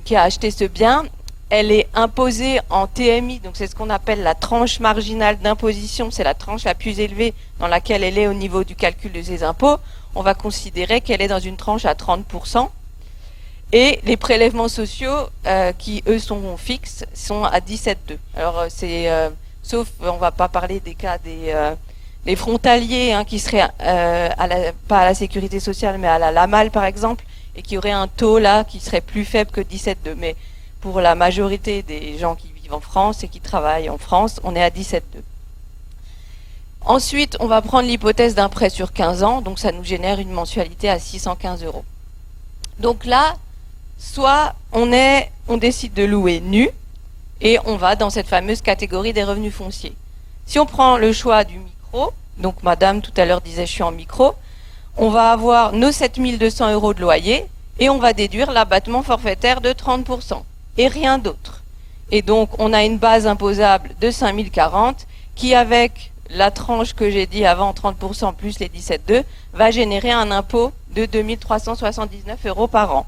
[SPEAKER 3] qui a acheté ce bien, elle est imposée en TMI, donc c'est ce qu'on appelle la tranche marginale d'imposition, c'est la tranche la plus élevée dans laquelle elle est au niveau du calcul de ses impôts. On va considérer qu'elle est dans une tranche à 30%. Et les prélèvements sociaux, qui eux sont fixes, sont à 17,2. Alors sauf, on va pas parler des cas des frontaliers qui seraient pas à la sécurité sociale, mais à la LAMAL par exemple, et qui auraient un taux là qui serait plus faible que 17,2. Mais pour la majorité des gens qui vivent en France et qui travaillent en France, on est à 17,2. Ensuite, on va prendre l'hypothèse d'un prêt sur 15 ans, donc ça nous génère une mensualité à 615 euros. Donc là, soit on décide de louer nu, et on va dans cette fameuse catégorie des revenus fonciers. Si on prend le choix du micro, donc madame tout à l'heure disait je suis en micro, on va avoir nos 7 200 euros de loyer, et on va déduire l'abattement forfaitaire de 30%, et rien d'autre. Et donc on a une base imposable de 5 040, qui avec la tranche que j'ai dit avant, 30% plus les 17,2, va générer un impôt de 2 379 euros par an.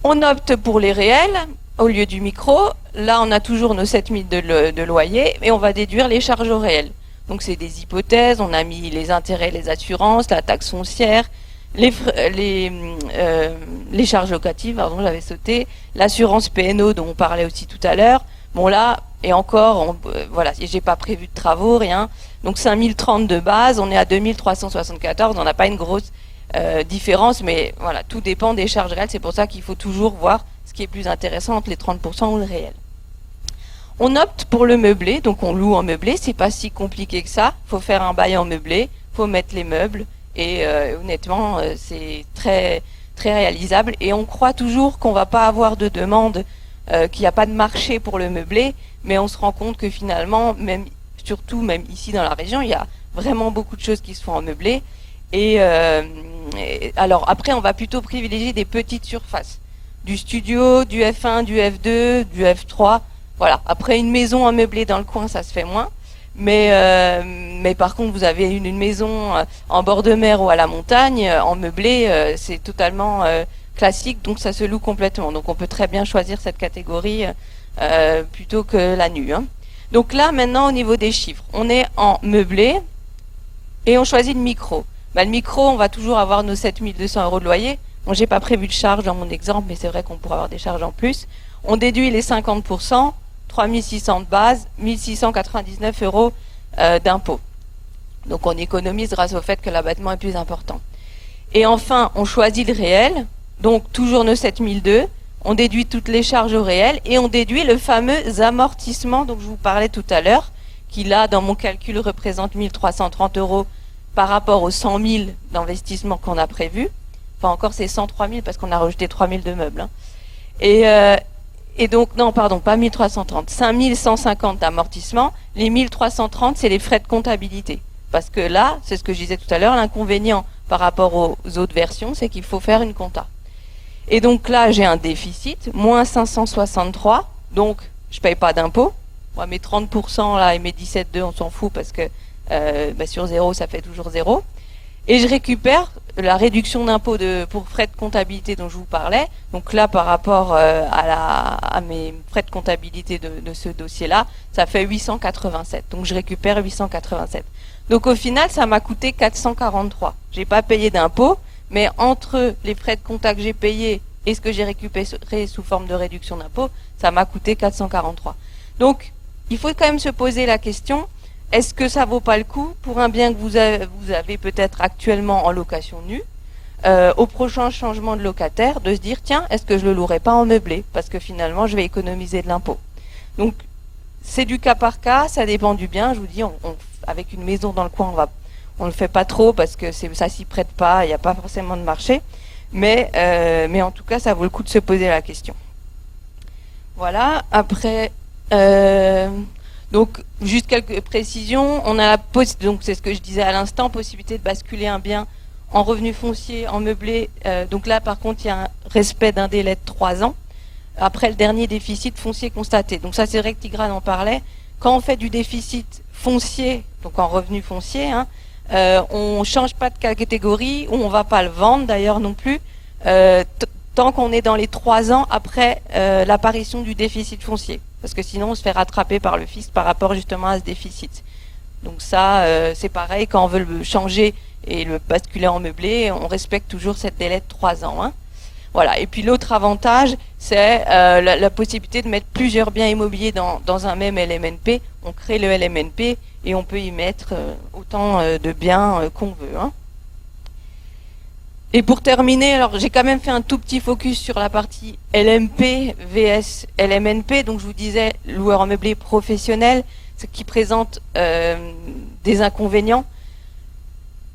[SPEAKER 3] On opte pour les réels au lieu du micro. Là, on a toujours nos 7 000 de loyer, et on va déduire les charges au réel. Donc c'est des hypothèses, on a mis les intérêts, les assurances, la taxe foncière, les charges locatives, pardon, j'avais sauté, l'assurance PNO dont on parlait aussi tout à l'heure. Bon là, et encore, voilà, j'ai pas prévu de travaux, rien. Donc 5030 de base, on est à 2374, on n'a pas une grosse différence, mais voilà, tout dépend des charges réelles. C'est pour ça qu'il faut toujours voir ce qui est plus intéressant entre les 30% ou le réel. On opte pour le meublé, donc on loue en meublé, c'est pas si compliqué que ça. Faut faire un bail en meublé, faut mettre les meubles, et honnêtement, c'est très très réalisable. Et on croit toujours qu'on va pas avoir de demande, qu'il n'y a pas de marché pour le meublé, mais on se rend compte que finalement, surtout ici dans la région, il y a vraiment beaucoup de choses qui se font en meublé. Et alors après, on va plutôt privilégier des petites surfaces, du studio, du F1, du F2, du F3. Voilà. Après, une maison en meublé dans le coin, ça se fait moins. Mais par contre, vous avez une maison en bord de mer ou à la montagne, en meublé, c'est totalement classique, donc ça se loue complètement. Donc on peut très bien choisir cette catégorie plutôt que la nue. Donc là, maintenant, au niveau des chiffres, on est en meublé et on choisit le micro. Le micro, on va toujours avoir nos 7 200 euros de loyer. Bon, j'ai pas prévu de charge dans mon exemple, mais c'est vrai qu'on pourrait avoir des charges en plus. On déduit les 50%, 3 600 de base, 1 699 euros d'impôt. Donc on économise grâce au fait que l'abattement est plus important. Et enfin, on choisit le réel, donc toujours nos 7002, on déduit toutes les charges au réel et on déduit le fameux amortissement dont je vous parlais tout à l'heure, qui là, dans mon calcul, représente 1330 € par rapport aux 100 000 d'investissement qu'on a prévu. Enfin encore, c'est 103 000 parce qu'on a rejeté 3 000 de meubles. Hein. Et donc, non, pardon, pas 1330, 5150 d'amortissement. Les 1330, c'est les frais de comptabilité. Parce que là, c'est ce que je disais tout à l'heure, l'inconvénient par rapport aux autres versions, c'est qu'il faut faire une compta. Et donc là, j'ai un déficit, moins 563, donc je paye pas d'impôt. Moi, mes 30% là et mes 17,2, on s'en fout parce que sur 0, ça fait toujours 0. Et je récupère la réduction d'impôt pour frais de comptabilité dont je vous parlais. Donc là, par rapport à mes frais de comptabilité de ce dossier-là, ça fait 887. Donc je récupère 887. Donc au final, ça m'a coûté 443. J'ai pas payé d'impôt, mais entre les frais de compta que j'ai payés et ce que j'ai récupéré sous forme de réduction d'impôt, ça m'a coûté 443. Donc il faut quand même se poser la question, est-ce que ça vaut pas le coup pour un bien que vous avez peut-être actuellement en location nue, au prochain changement de locataire, de se dire tiens, est-ce que je le louerai pas en meublé parce que finalement je vais économiser de l'impôt. Donc c'est du cas par cas, ça dépend du bien. Je vous dis, avec une maison dans le coin, on le fait pas trop parce que ça s'y prête pas, il n'y a pas forcément de marché, mais en tout cas ça vaut le coup de se poser la question. Voilà. Après. Donc, juste quelques précisions. On a donc c'est ce que je disais à l'instant, possibilité de basculer un bien en revenu foncier, en meublé. Donc là, par contre, il y a un respect d'un délai de 3 ans après le dernier déficit foncier constaté. Donc ça, c'est vrai que Tigran en parlait. Quand on fait du déficit foncier, donc en revenu foncier, on change pas de catégorie, ou on va pas le vendre d'ailleurs non plus, tant qu'on est dans les 3 ans après l'apparition du déficit foncier. Parce que sinon, on se fait rattraper par le fisc par rapport justement à ce déficit. Donc ça, c'est pareil, quand on veut le changer et le basculer en meublé, on respecte toujours cette délai de 3 ans. Hein. Voilà. Et puis l'autre avantage, c'est la possibilité de mettre plusieurs biens immobiliers dans un même LMNP. On crée le LMNP et on peut y mettre autant de biens qu'on veut. Hein. Et pour terminer, alors j'ai quand même fait un tout petit focus sur la partie LMP vs LMNP. Donc je vous disais, loueur en meublé professionnel, ce qui présente des inconvénients.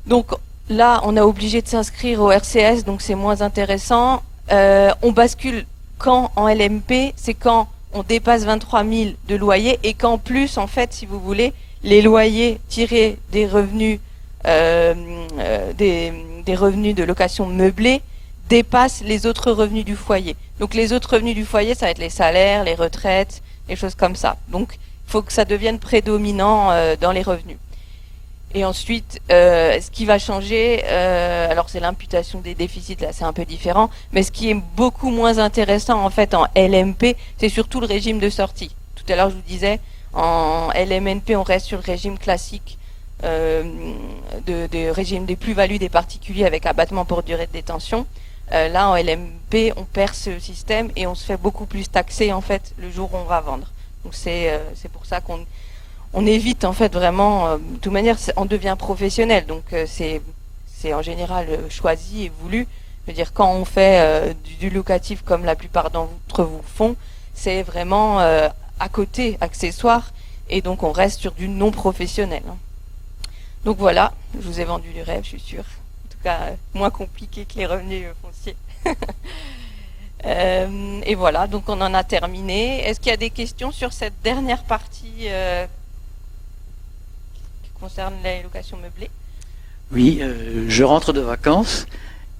[SPEAKER 3] Donc là, on est obligé de s'inscrire au RCS, donc c'est moins intéressant. On bascule quand en LMP, c'est quand on dépasse 23 000 de loyer et qu'en plus, en fait, si vous voulez, les loyers tirés des revenus des revenus de location meublée dépassent les autres revenus du foyer. Donc les autres revenus du foyer, ça va être les salaires, les retraites, les choses comme ça. Donc il faut que ça devienne prédominant dans les revenus. Et ensuite, ce qui va changer, alors c'est l'imputation des déficits, là c'est un peu différent, mais ce qui est beaucoup moins intéressant en fait en LMP, c'est surtout le régime de sortie. Tout à l'heure je vous disais, en LMNP on reste sur le régime classique de régime des plus-values des particuliers avec abattement pour durée de détention. Là en LMP on perd ce système et on se fait beaucoup plus taxer en fait le jour où on va vendre. Donc c'est pour ça qu'on évite en fait vraiment, de toute manière on devient professionnel, donc c'est en général choisi et voulu. Je veux dire, quand on fait du locatif comme la plupart d'entre vous font, c'est vraiment à côté, accessoire, et donc on reste sur du non professionnel. Donc voilà, je vous ai vendu du rêve, je suis sûre. En tout cas, moins compliqué que les revenus fonciers. Et voilà, donc on en a terminé. Est-ce qu'il y a des questions sur cette dernière partie qui concerne les locations meublées?
[SPEAKER 12] Oui, je rentre de vacances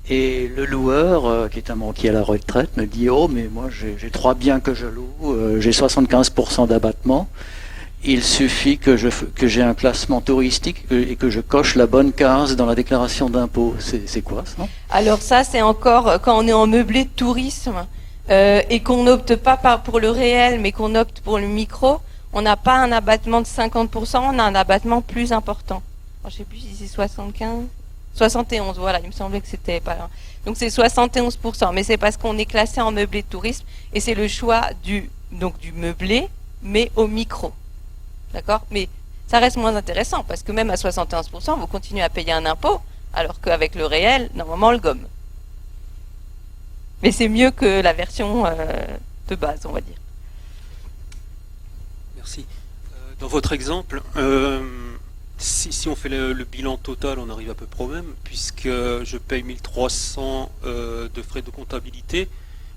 [SPEAKER 12] et le loueur, qui est un banquier à la retraite, me dit « Oh, mais moi j'ai 3 biens que je loue, j'ai 75% d'abattement. Il suffit que j'ai un classement touristique et que je coche la bonne case dans la déclaration d'impôt. » C'est quoi ça? Alors ça, c'est encore quand on est en meublé de tourisme et qu'on n'opte pas pour le réel, mais qu'on opte pour le micro, on n'a pas un abattement de 50%, on a un abattement plus important. Alors, je ne sais plus si c'est 75, 71, voilà, il me semblait que c'était pas là. Donc c'est 71%, mais c'est parce qu'on est classé en meublé de tourisme et c'est le choix du meublé, mais au micro. D'accord? Mais
[SPEAKER 3] ça reste moins intéressant parce que même à 71%, vous continuez à payer un impôt, alors qu'avec le réel, normalement, on le gomme. Mais c'est mieux que la version de base, on va dire.
[SPEAKER 14] Merci. Dans votre exemple, si on fait le bilan total, on arrive à peu près au même, puisque je paye 1300 de frais de comptabilité,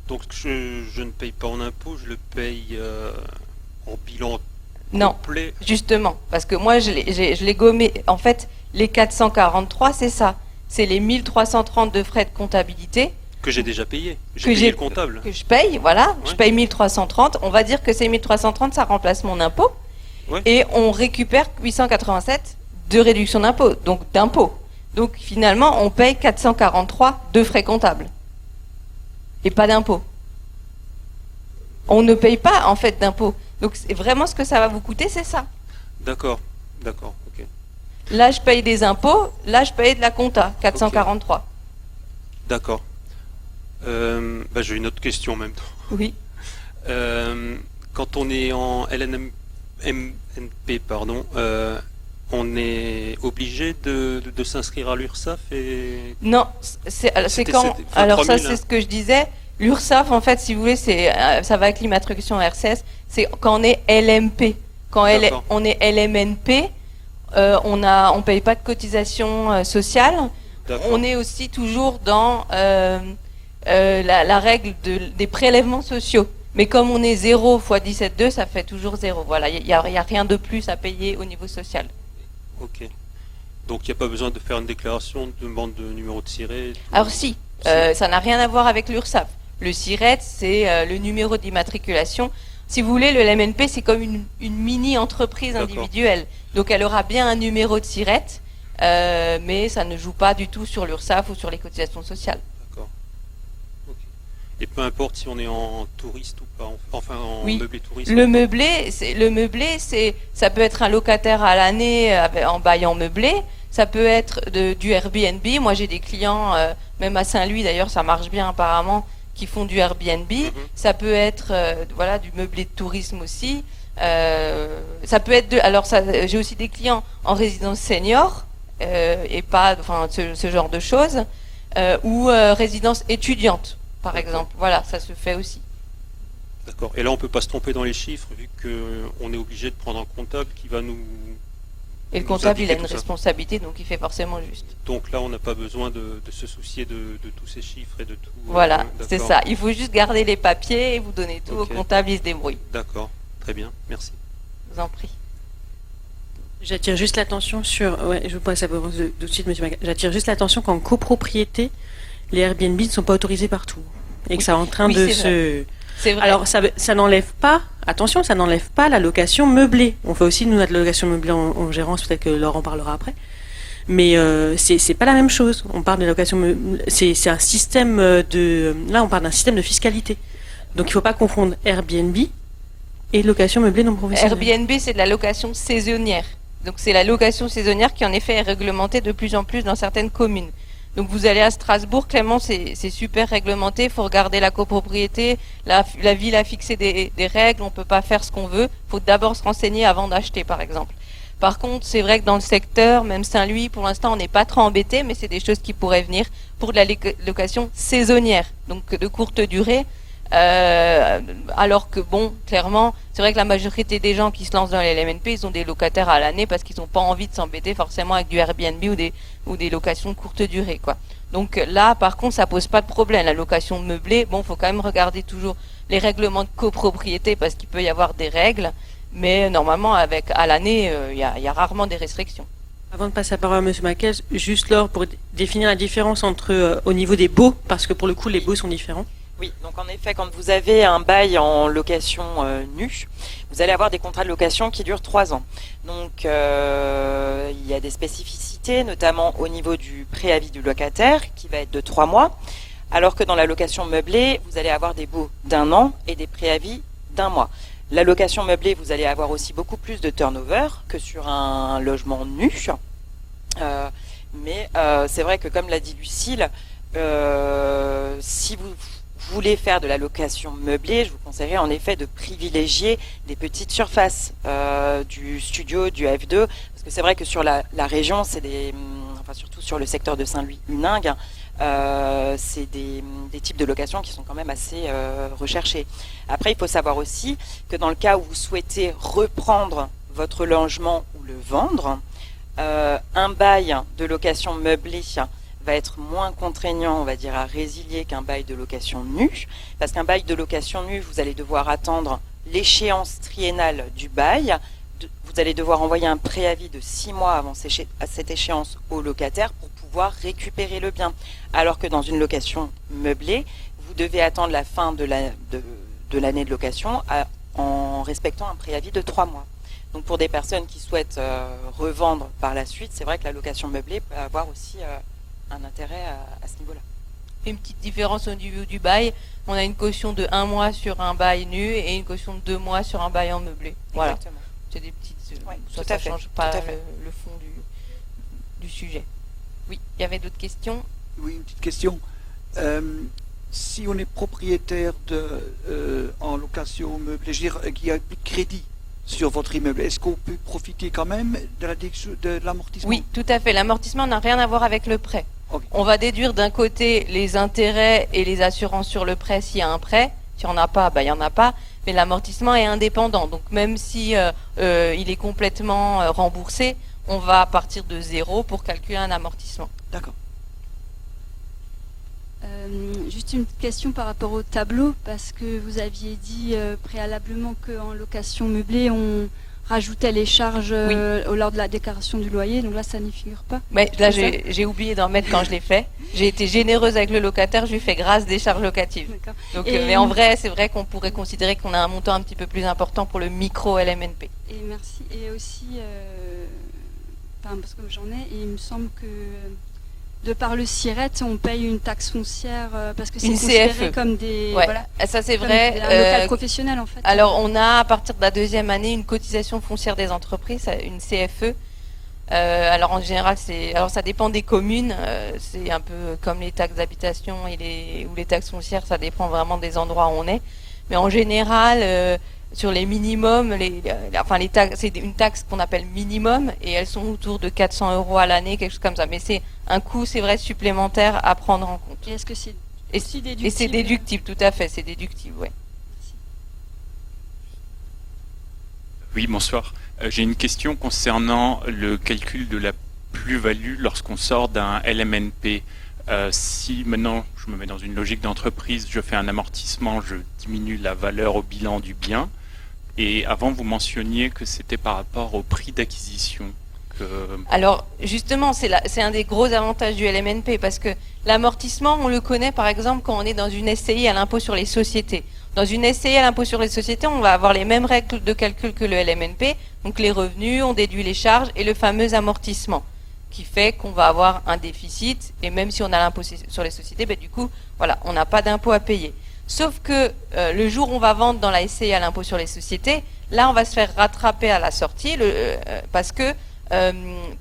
[SPEAKER 14] donc je ne paye pas en impôt, je le paye en bilan complet.
[SPEAKER 3] Non, justement, parce que moi je l'ai gommé. En fait, les 443, c'est ça. C'est les 1330 de frais de comptabilité.
[SPEAKER 14] Que j'ai déjà payé. J'ai payé le comptable.
[SPEAKER 3] Que je paye, voilà. Ouais. Je paye 1330. On va dire que ces 1330, ça remplace mon impôt. Ouais. Et on récupère 887 de réduction d'impôt, donc d'impôt. Donc finalement, on paye 443 de frais comptables. Et pas d'impôt. On ne paye pas, en fait, d'impôt. Donc c'est vraiment ce que ça va vous coûter, c'est ça.
[SPEAKER 14] D'accord, d'accord, ok.
[SPEAKER 3] Là, je paye des impôts. Là, je paye de la compta, 443. Okay.
[SPEAKER 14] D'accord. J'ai une autre question en même temps.
[SPEAKER 3] Oui.
[SPEAKER 14] Quand on est en LNMP, pardon, on est obligé de s'inscrire à l'URSSAF et...
[SPEAKER 3] Non, c'est quand... Alors ça, c'est ce que je disais. L'URSSAF, en fait, si vous voulez, ça va avec l'immatriculation RCS, c'est quand on est LMP. Quand on est LMNP, on ne paye pas de cotisation sociale. On est aussi toujours dans... la règle des prélèvements sociaux. Mais comme on est 0 x 17,2, ça fait toujours 0. Voilà, il n'y a rien de plus à payer au niveau social.
[SPEAKER 14] Ok. Donc il n'y a pas besoin de faire une déclaration de demande de numéro de SIRET.
[SPEAKER 3] Alors si, ça n'a rien à voir avec l'URSSAF. Le SIRET, c'est le numéro d'immatriculation. Si vous voulez, le LMNP, c'est comme une mini-entreprise individuelle. Donc elle aura bien un numéro de SIRET, mais ça ne joue pas du tout sur l'URSSAF ou sur les cotisations sociales.
[SPEAKER 14] Et peu importe si on est en touriste ou pas, en meublé touriste.
[SPEAKER 3] Le meublé, ça peut être un locataire à l'année en baillant meublé, ça peut être du Airbnb. Moi, j'ai des clients, même à Saint-Louis d'ailleurs, ça marche bien apparemment, qui font du Airbnb. Ça peut être du meublé de tourisme aussi. Ça peut être j'ai aussi des clients en résidence senior et pas, ce genre de choses, ou résidence étudiante. Par exemple, voilà, ça se fait aussi.
[SPEAKER 14] D'accord. Et là, on ne peut pas se tromper dans les chiffres, vu qu'on est obligé de prendre un comptable qui va nous...
[SPEAKER 3] Et le comptable, il a une responsabilité, donc il fait forcément juste.
[SPEAKER 14] Donc là, on n'a pas besoin de se soucier de tous ces chiffres et de tout...
[SPEAKER 3] Voilà, c'est ça. Il faut juste garder les papiers et vous donner tout au comptable, il se débrouille.
[SPEAKER 14] D'accord, très bien, merci.
[SPEAKER 3] Je vous en prie.
[SPEAKER 1] J'attire juste l'attention sur... Ouais, je vous passe tout de suite, monsieur Mac. J'attire juste l'attention qu'en copropriété, les Airbnb ne sont pas autorisés partout. Et que ça est en train de se...
[SPEAKER 3] C'est vrai.
[SPEAKER 1] Alors, ça n'enlève pas... Attention, ça n'enlève pas la location meublée. On fait aussi, nous, notre location meublée en gérance. Peut-être que Laurent en parlera après. Mais c'est pas la même chose. On parle de location meublée... C'est un système de... Là, on parle d'un système de fiscalité. Donc, il ne faut pas confondre Airbnb et location meublée non professionnelle.
[SPEAKER 3] Airbnb, c'est de la location saisonnière. Donc, c'est la location saisonnière qui, en effet, est réglementée de plus en plus dans certaines communes. Donc vous allez à Strasbourg, Clément, c'est super réglementé, il faut regarder la copropriété, la ville a fixé des règles, on ne peut pas faire ce qu'on veut, il faut d'abord se renseigner avant d'acheter par exemple. Par contre, c'est vrai que dans le secteur, même Saint-Louis, pour l'instant on n'est pas trop embêté, mais c'est des choses qui pourraient venir pour de la location saisonnière, donc de courte durée. Alors que bon, clairement, c'est vrai que la majorité des gens qui se lancent dans les LMNP, ils ont des locataires à l'année parce qu'ils n'ont pas envie de s'embêter forcément avec du Airbnb ou des locations de courte durée, quoi. Donc là, par contre, ça pose pas de problème. La location meublée, bon, faut quand même regarder toujours les règlements de copropriété parce qu'il peut y avoir des règles, mais normalement, à l'année, il y a rarement des restrictions.
[SPEAKER 1] Avant de passer la parole à M. Maquel, juste Laure, pour définir la différence entre au niveau des baux, parce que pour le coup, les baux sont différents.
[SPEAKER 2] Oui, donc en effet, quand vous avez un bail en location nue, vous allez avoir des contrats de location qui durent 3 ans. Donc il y a des spécificités, notamment au niveau du préavis du locataire, qui va être de 3 mois, alors que dans la location meublée, vous allez avoir des baux d'1 an et des préavis d'1 mois. La location meublée, vous allez avoir aussi beaucoup plus de turnover que sur un logement nu. Mais c'est vrai que, comme l'a dit Lucille, si vous voulez faire de la location meublée, je vous conseillerais en effet de privilégier des petites surfaces du studio, du F2, parce que c'est vrai que sur la région, c'est enfin surtout sur le secteur de Saint-Louis-Huningue, c'est des types de locations qui sont quand même assez recherchés. Après, il faut savoir aussi que dans le cas où vous souhaitez reprendre votre logement ou le vendre, un bail de location meublée va être moins contraignant, on va dire, à résilier qu'un bail de location nue, parce qu'un bail de location nue, vous allez devoir attendre l'échéance triennale du bail, vous allez devoir envoyer un préavis de 6 mois avant cette échéance au locataire pour pouvoir récupérer le bien, alors que dans une location meublée, vous devez attendre la fin de l'année de location en respectant un préavis de 3 mois. Donc pour des personnes qui souhaitent revendre par la suite, c'est vrai que la location meublée peut avoir aussi un intérêt à ce niveau-là.
[SPEAKER 3] Une petite différence au niveau du bail, on a une caution de 1 mois sur un bail nu et une caution de 2 mois sur un bail en meublé. Voilà.
[SPEAKER 2] Exactement.
[SPEAKER 3] C'est des petites...
[SPEAKER 2] ça
[SPEAKER 3] change pas le fond du sujet. Oui, il y avait d'autres questions?
[SPEAKER 6] Oui, une petite question. Si on est propriétaire en location meublée, je veux dire, qu'il y a plus de crédit sur votre immeuble, est-ce qu'on peut profiter quand même de l'amortissement?
[SPEAKER 3] Oui, tout à fait. L'amortissement n'a rien à voir avec le prêt.
[SPEAKER 6] Okay.
[SPEAKER 3] On va déduire d'un côté les intérêts et les assurances sur le prêt s'il y a un prêt. Si on n'a pas, il n'y en a pas. Mais l'amortissement est indépendant. Donc même si il est complètement remboursé, on va partir de 0 pour calculer un amortissement.
[SPEAKER 6] D'accord.
[SPEAKER 13] Juste une question par rapport au tableau, parce que vous aviez dit préalablement qu'en location meublée, on rajoutait les charges lors de la déclaration du loyer, donc là ça n'y figure pas.
[SPEAKER 3] Mais là j'ai oublié d'en mettre quand je l'ai fait. J'ai été généreuse avec le locataire, je lui fais grâce des charges locatives. Donc, mais en vrai, c'est vrai qu'on pourrait considérer qu'on a un montant un petit peu plus important pour le micro LMNP.
[SPEAKER 13] Et merci. Et aussi, parce que j'en ai, et il me semble que de par le SIRET, on paye une taxe foncière parce que c'est considéré
[SPEAKER 3] CFE.
[SPEAKER 13] Comme des...
[SPEAKER 3] Ouais,
[SPEAKER 13] voilà,
[SPEAKER 3] ça c'est
[SPEAKER 13] comme
[SPEAKER 3] vrai.
[SPEAKER 13] un local professionnel en fait.
[SPEAKER 3] Alors on a à partir de la 2e année une cotisation foncière des entreprises, une CFE. Alors en général, ça dépend des communes. C'est un peu comme les taxes d'habitation ou les taxes foncières, ça dépend vraiment des endroits où on est. Mais en général, sur les minimums, les taxes, c'est une taxe qu'on appelle minimum et elles sont autour de 400 € à l'année, quelque chose comme ça. Mais c'est un coût, c'est vrai, supplémentaire à prendre en compte.
[SPEAKER 13] Et est-ce que c'est déductible?
[SPEAKER 3] Et c'est déductible, tout à fait, c'est déductible, oui.
[SPEAKER 16] Oui, bonsoir. J'ai une question concernant le calcul de la plus-value lorsqu'on sort d'un LMNP. Si maintenant je me mets dans une logique d'entreprise, je fais un amortissement, je diminue la valeur au bilan du bien. Et avant, vous mentionniez que c'était par rapport au prix d'acquisition.
[SPEAKER 3] Alors justement, c'est un des gros avantages du LMNP parce que l'amortissement, on le connaît par exemple quand on est dans une SCI à l'impôt sur les sociétés. Dans une SCI à l'impôt sur les sociétés, on va avoir les mêmes règles de calcul que le LMNP, donc les revenus, on déduit les charges et le fameux amortissement qui fait qu'on va avoir un déficit et même si on a l'impôt sur les sociétés, du coup, voilà, on n'a pas d'impôt à payer. Sauf que le jour où on va vendre dans la SCI à l'impôt sur les sociétés, là on va se faire rattraper à la sortie parce que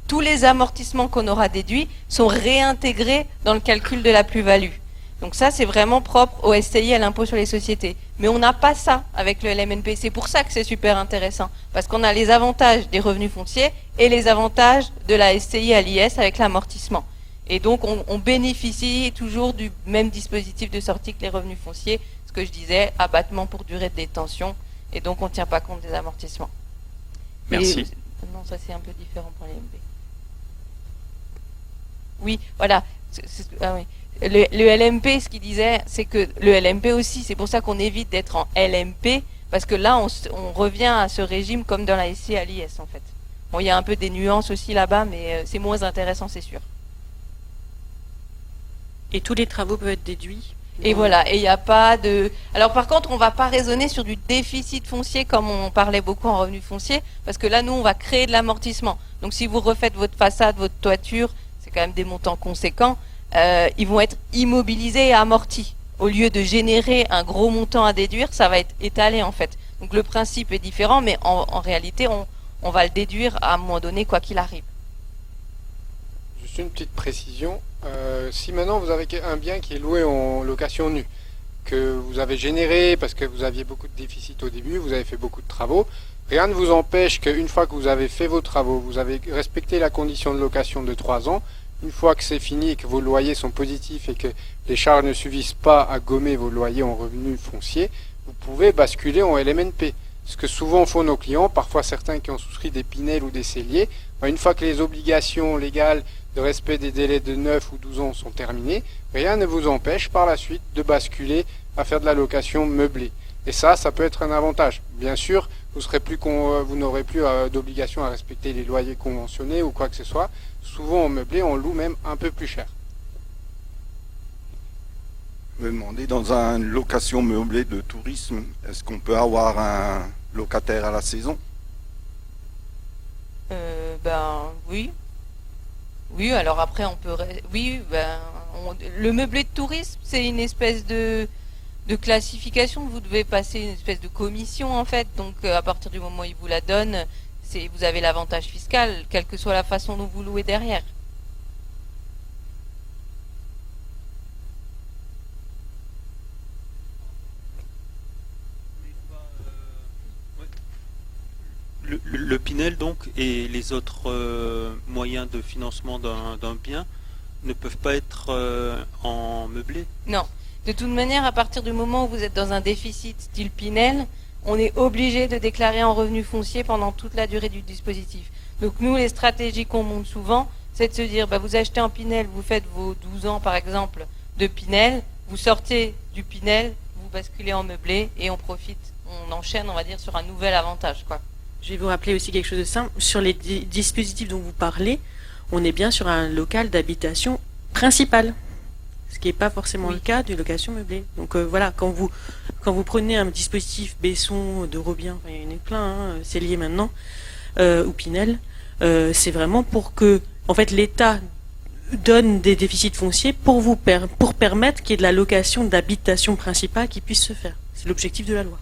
[SPEAKER 3] tous les amortissements qu'on aura déduits sont réintégrés dans le calcul de la plus-value. Donc ça, c'est vraiment propre au SCI à l'impôt sur les sociétés. Mais on n'a pas ça avec le LMNP. C'est pour ça que c'est super intéressant. Parce qu'on a les avantages des revenus fonciers et les avantages de la SCI à l'IS avec l'amortissement. Et donc, on bénéficie toujours du même dispositif de sortie que les revenus fonciers. Ce que je disais, abattement pour durée de détention. Et donc, on ne tient pas compte des amortissements.
[SPEAKER 16] Merci.
[SPEAKER 3] Non, ça c'est un peu différent pour les LMP. Oui, voilà. Ah oui. Le LMP, ce qu'il disait, c'est que le LMP aussi, c'est pour ça qu'on évite d'être en LMP, parce que là, on revient à ce régime comme dans la SCI à l'IS, en fait. Bon, il y a un peu des nuances aussi là-bas, mais c'est moins intéressant, c'est sûr.
[SPEAKER 1] Et tous les travaux peuvent être déduits?
[SPEAKER 3] Et voilà, et il n'y a pas de... Alors par contre, on ne va pas raisonner sur du déficit foncier comme on parlait beaucoup en revenus fonciers, parce que là, nous, on va créer de l'amortissement. Donc si vous refaites votre façade, votre toiture, c'est quand même des montants conséquents, ils vont être immobilisés et amortis. Au lieu de générer un gros montant à déduire, ça va être étalé en fait. Donc le principe est différent, mais en réalité, on va le déduire à un moment donné, quoi qu'il arrive.
[SPEAKER 4] Juste une petite précision. Si maintenant vous avez un bien qui est loué en location nue, que vous avez généré parce que vous aviez beaucoup de déficits au début, vous avez fait beaucoup de travaux. Rien ne vous empêche qu'une fois que vous avez fait vos travaux, vous avez respecté la condition de location de 3 ans, une fois que c'est fini et que vos loyers sont positifs et que les charges ne suffisent pas à gommer vos loyers en revenus fonciers, vous pouvez basculer en LMNP. Ce que souvent font nos clients, parfois certains qui ont souscrit des Pinel ou des celliers, une fois que les obligations légales de respect des délais de 9 ou 12 ans sont terminées, rien ne vous empêche par la suite de basculer à faire de la location meublée. Et ça peut être un avantage. Bien sûr, vous n'aurez plus d'obligation à respecter les loyers conventionnés ou quoi que ce soit. Souvent en meublé, on loue même un peu plus cher.
[SPEAKER 17] Je me demandais, dans une location meublée de tourisme, est-ce qu'on peut avoir un locataire à la saison?
[SPEAKER 3] Oui. Oui, alors après on peut... Oui, le meublé de tourisme, c'est une espèce de classification. Vous devez passer une espèce de commission en fait. Donc à partir du moment où ils vous la donnent, vous avez l'avantage fiscal, quelle que soit la façon dont vous louez derrière.
[SPEAKER 14] Le Pinel donc et les autres moyens de financement d'un bien ne peuvent pas être en meublé?
[SPEAKER 3] Non. De toute manière, à partir du moment où vous êtes dans un déficit style Pinel, on est obligé de déclarer en revenu foncier pendant toute la durée du dispositif. Donc nous, les stratégies qu'on monte souvent, c'est de se dire, vous achetez un Pinel, vous faites vos 12 ans par exemple de Pinel, vous sortez du Pinel, vous basculez en meublé et on enchaîne, on va dire, sur un nouvel avantage, quoi.
[SPEAKER 1] Je vais vous rappeler aussi quelque chose de simple. Sur les dispositifs dont vous parlez, on est bien sur un local d'habitation principal, ce qui n'est pas forcément le cas d'une location meublée. Donc voilà, quand vous prenez un dispositif Besson, de Robien, il y en a plein, c'est lié maintenant, ou Pinel, c'est vraiment pour que en fait, l'État donne des déficits fonciers pour permettre qu'il y ait de la location d'habitation principale qui puisse se faire. C'est l'objectif de la loi.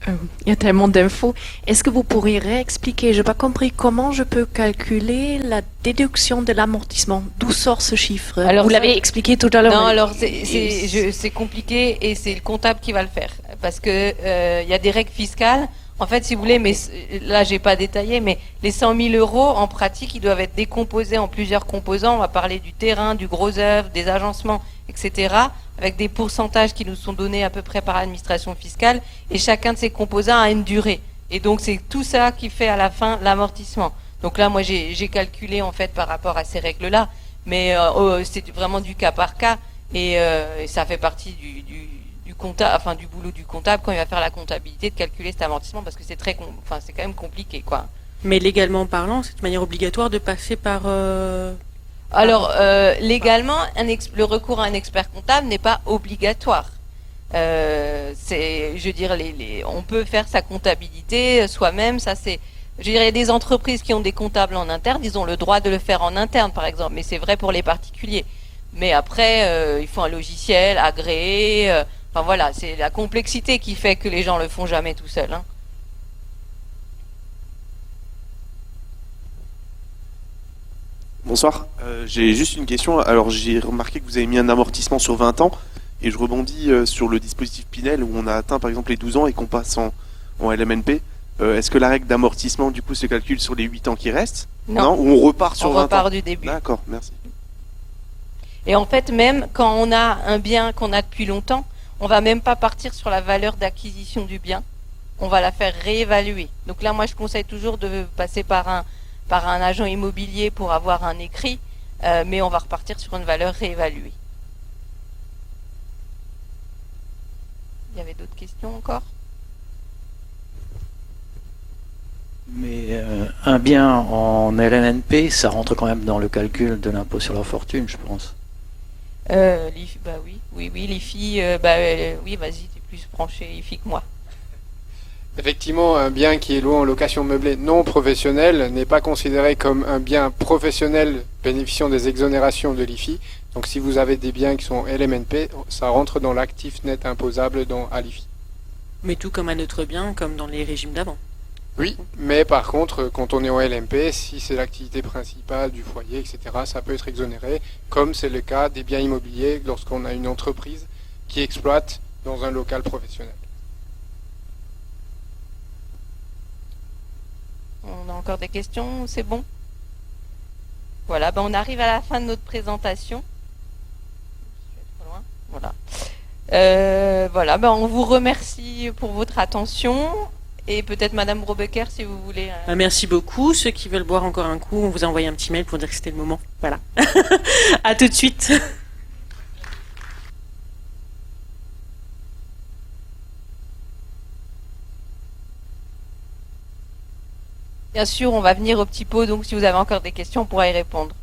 [SPEAKER 18] Il y a tellement d'infos. Est-ce que vous pourriez réexpliquer? Je n'ai pas compris comment je peux calculer la déduction de l'amortissement. D'où sort ce chiffre?
[SPEAKER 3] Alors,
[SPEAKER 18] vous l'avez expliqué tout à l'heure.
[SPEAKER 3] Non, alors c'est compliqué et c'est le comptable qui va le faire. Parce que y a des règles fiscales. En fait, si vous voulez, mais là, j'ai pas détaillé, mais les 100 000 euros, en pratique, ils doivent être décomposés en plusieurs composants. On va parler du terrain, du gros œuvre, des agencements, etc., avec des pourcentages qui nous sont donnés à peu près par l'administration fiscale. Et chacun de ces composants a une durée. Et donc, c'est tout ça qui fait à la fin l'amortissement. Donc là, moi, j'ai calculé, en fait, par rapport à ces règles-là. Mais c'est vraiment du cas par cas. Et ça fait partie du boulot du comptable quand il va faire la comptabilité de calculer cet amortissement parce que c'est c'est quand même compliqué, quoi.
[SPEAKER 1] Mais légalement parlant, c'est de manière obligatoire de passer par.
[SPEAKER 3] Alors légalement, le recours à un expert comptable n'est pas obligatoire. On peut faire sa comptabilité soi-même. Ça c'est, il y a des entreprises qui ont des comptables en interne, ils ont le droit de le faire en interne, par exemple. Mais c'est vrai pour les particuliers. Mais après, il faut un logiciel agréé. Enfin voilà, c'est la complexité qui fait que les gens le font jamais tout seuls. Hein.
[SPEAKER 19] Bonsoir, j'ai juste une question. Alors j'ai remarqué que vous avez mis un amortissement sur 20 ans et je rebondis sur le dispositif Pinel où on a atteint par exemple les 12 ans et qu'on passe en LMNP. Est-ce que la règle d'amortissement du coup se calcule sur les 8 ans qui restent? Non. Ou on repart sur 20 ans? On repart
[SPEAKER 3] du début.
[SPEAKER 19] D'accord, merci.
[SPEAKER 3] Et en fait, même quand on a un bien qu'on a depuis longtemps, on va même pas partir sur la valeur d'acquisition du bien. On va la faire réévaluer. Donc là, moi, je conseille toujours de passer par un agent immobilier pour avoir un écrit, mais on va repartir sur une valeur réévaluée. Il y avait d'autres questions encore?
[SPEAKER 12] Mais un bien en LMNP, ça rentre quand même dans le calcul de l'impôt sur la fortune, je pense.
[SPEAKER 3] Oui, l'IFI, oui, vas-y, t'es plus branché IFI que moi.
[SPEAKER 4] Effectivement, un bien qui est loué en location meublée non professionnelle n'est pas considéré comme un bien professionnel bénéficiant des exonérations de l'IFI. Donc si vous avez des biens qui sont LMNP, ça rentre dans l'actif net imposable à l'IFI.
[SPEAKER 1] Mais tout comme un autre bien, comme dans les régimes d'avant.
[SPEAKER 4] Oui, mais par contre, quand on est en LMP, si c'est l'activité principale du foyer, etc., ça peut être exonéré, comme c'est le cas des biens immobiliers lorsqu'on a une entreprise qui exploite dans un local professionnel.
[SPEAKER 3] On a encore des questions? C'est bon? Voilà, on arrive à la fin de notre présentation. Je suis trop loin. Voilà. On vous remercie pour votre attention. Et peut-être Madame Robecker, si vous voulez.
[SPEAKER 1] Merci beaucoup. Ceux qui veulent boire encore un coup, on vous a envoyé un petit mail pour dire que c'était le moment. Voilà. À tout de suite.
[SPEAKER 3] Bien sûr, on va venir au petit pot, donc si vous avez encore des questions, on pourra y répondre.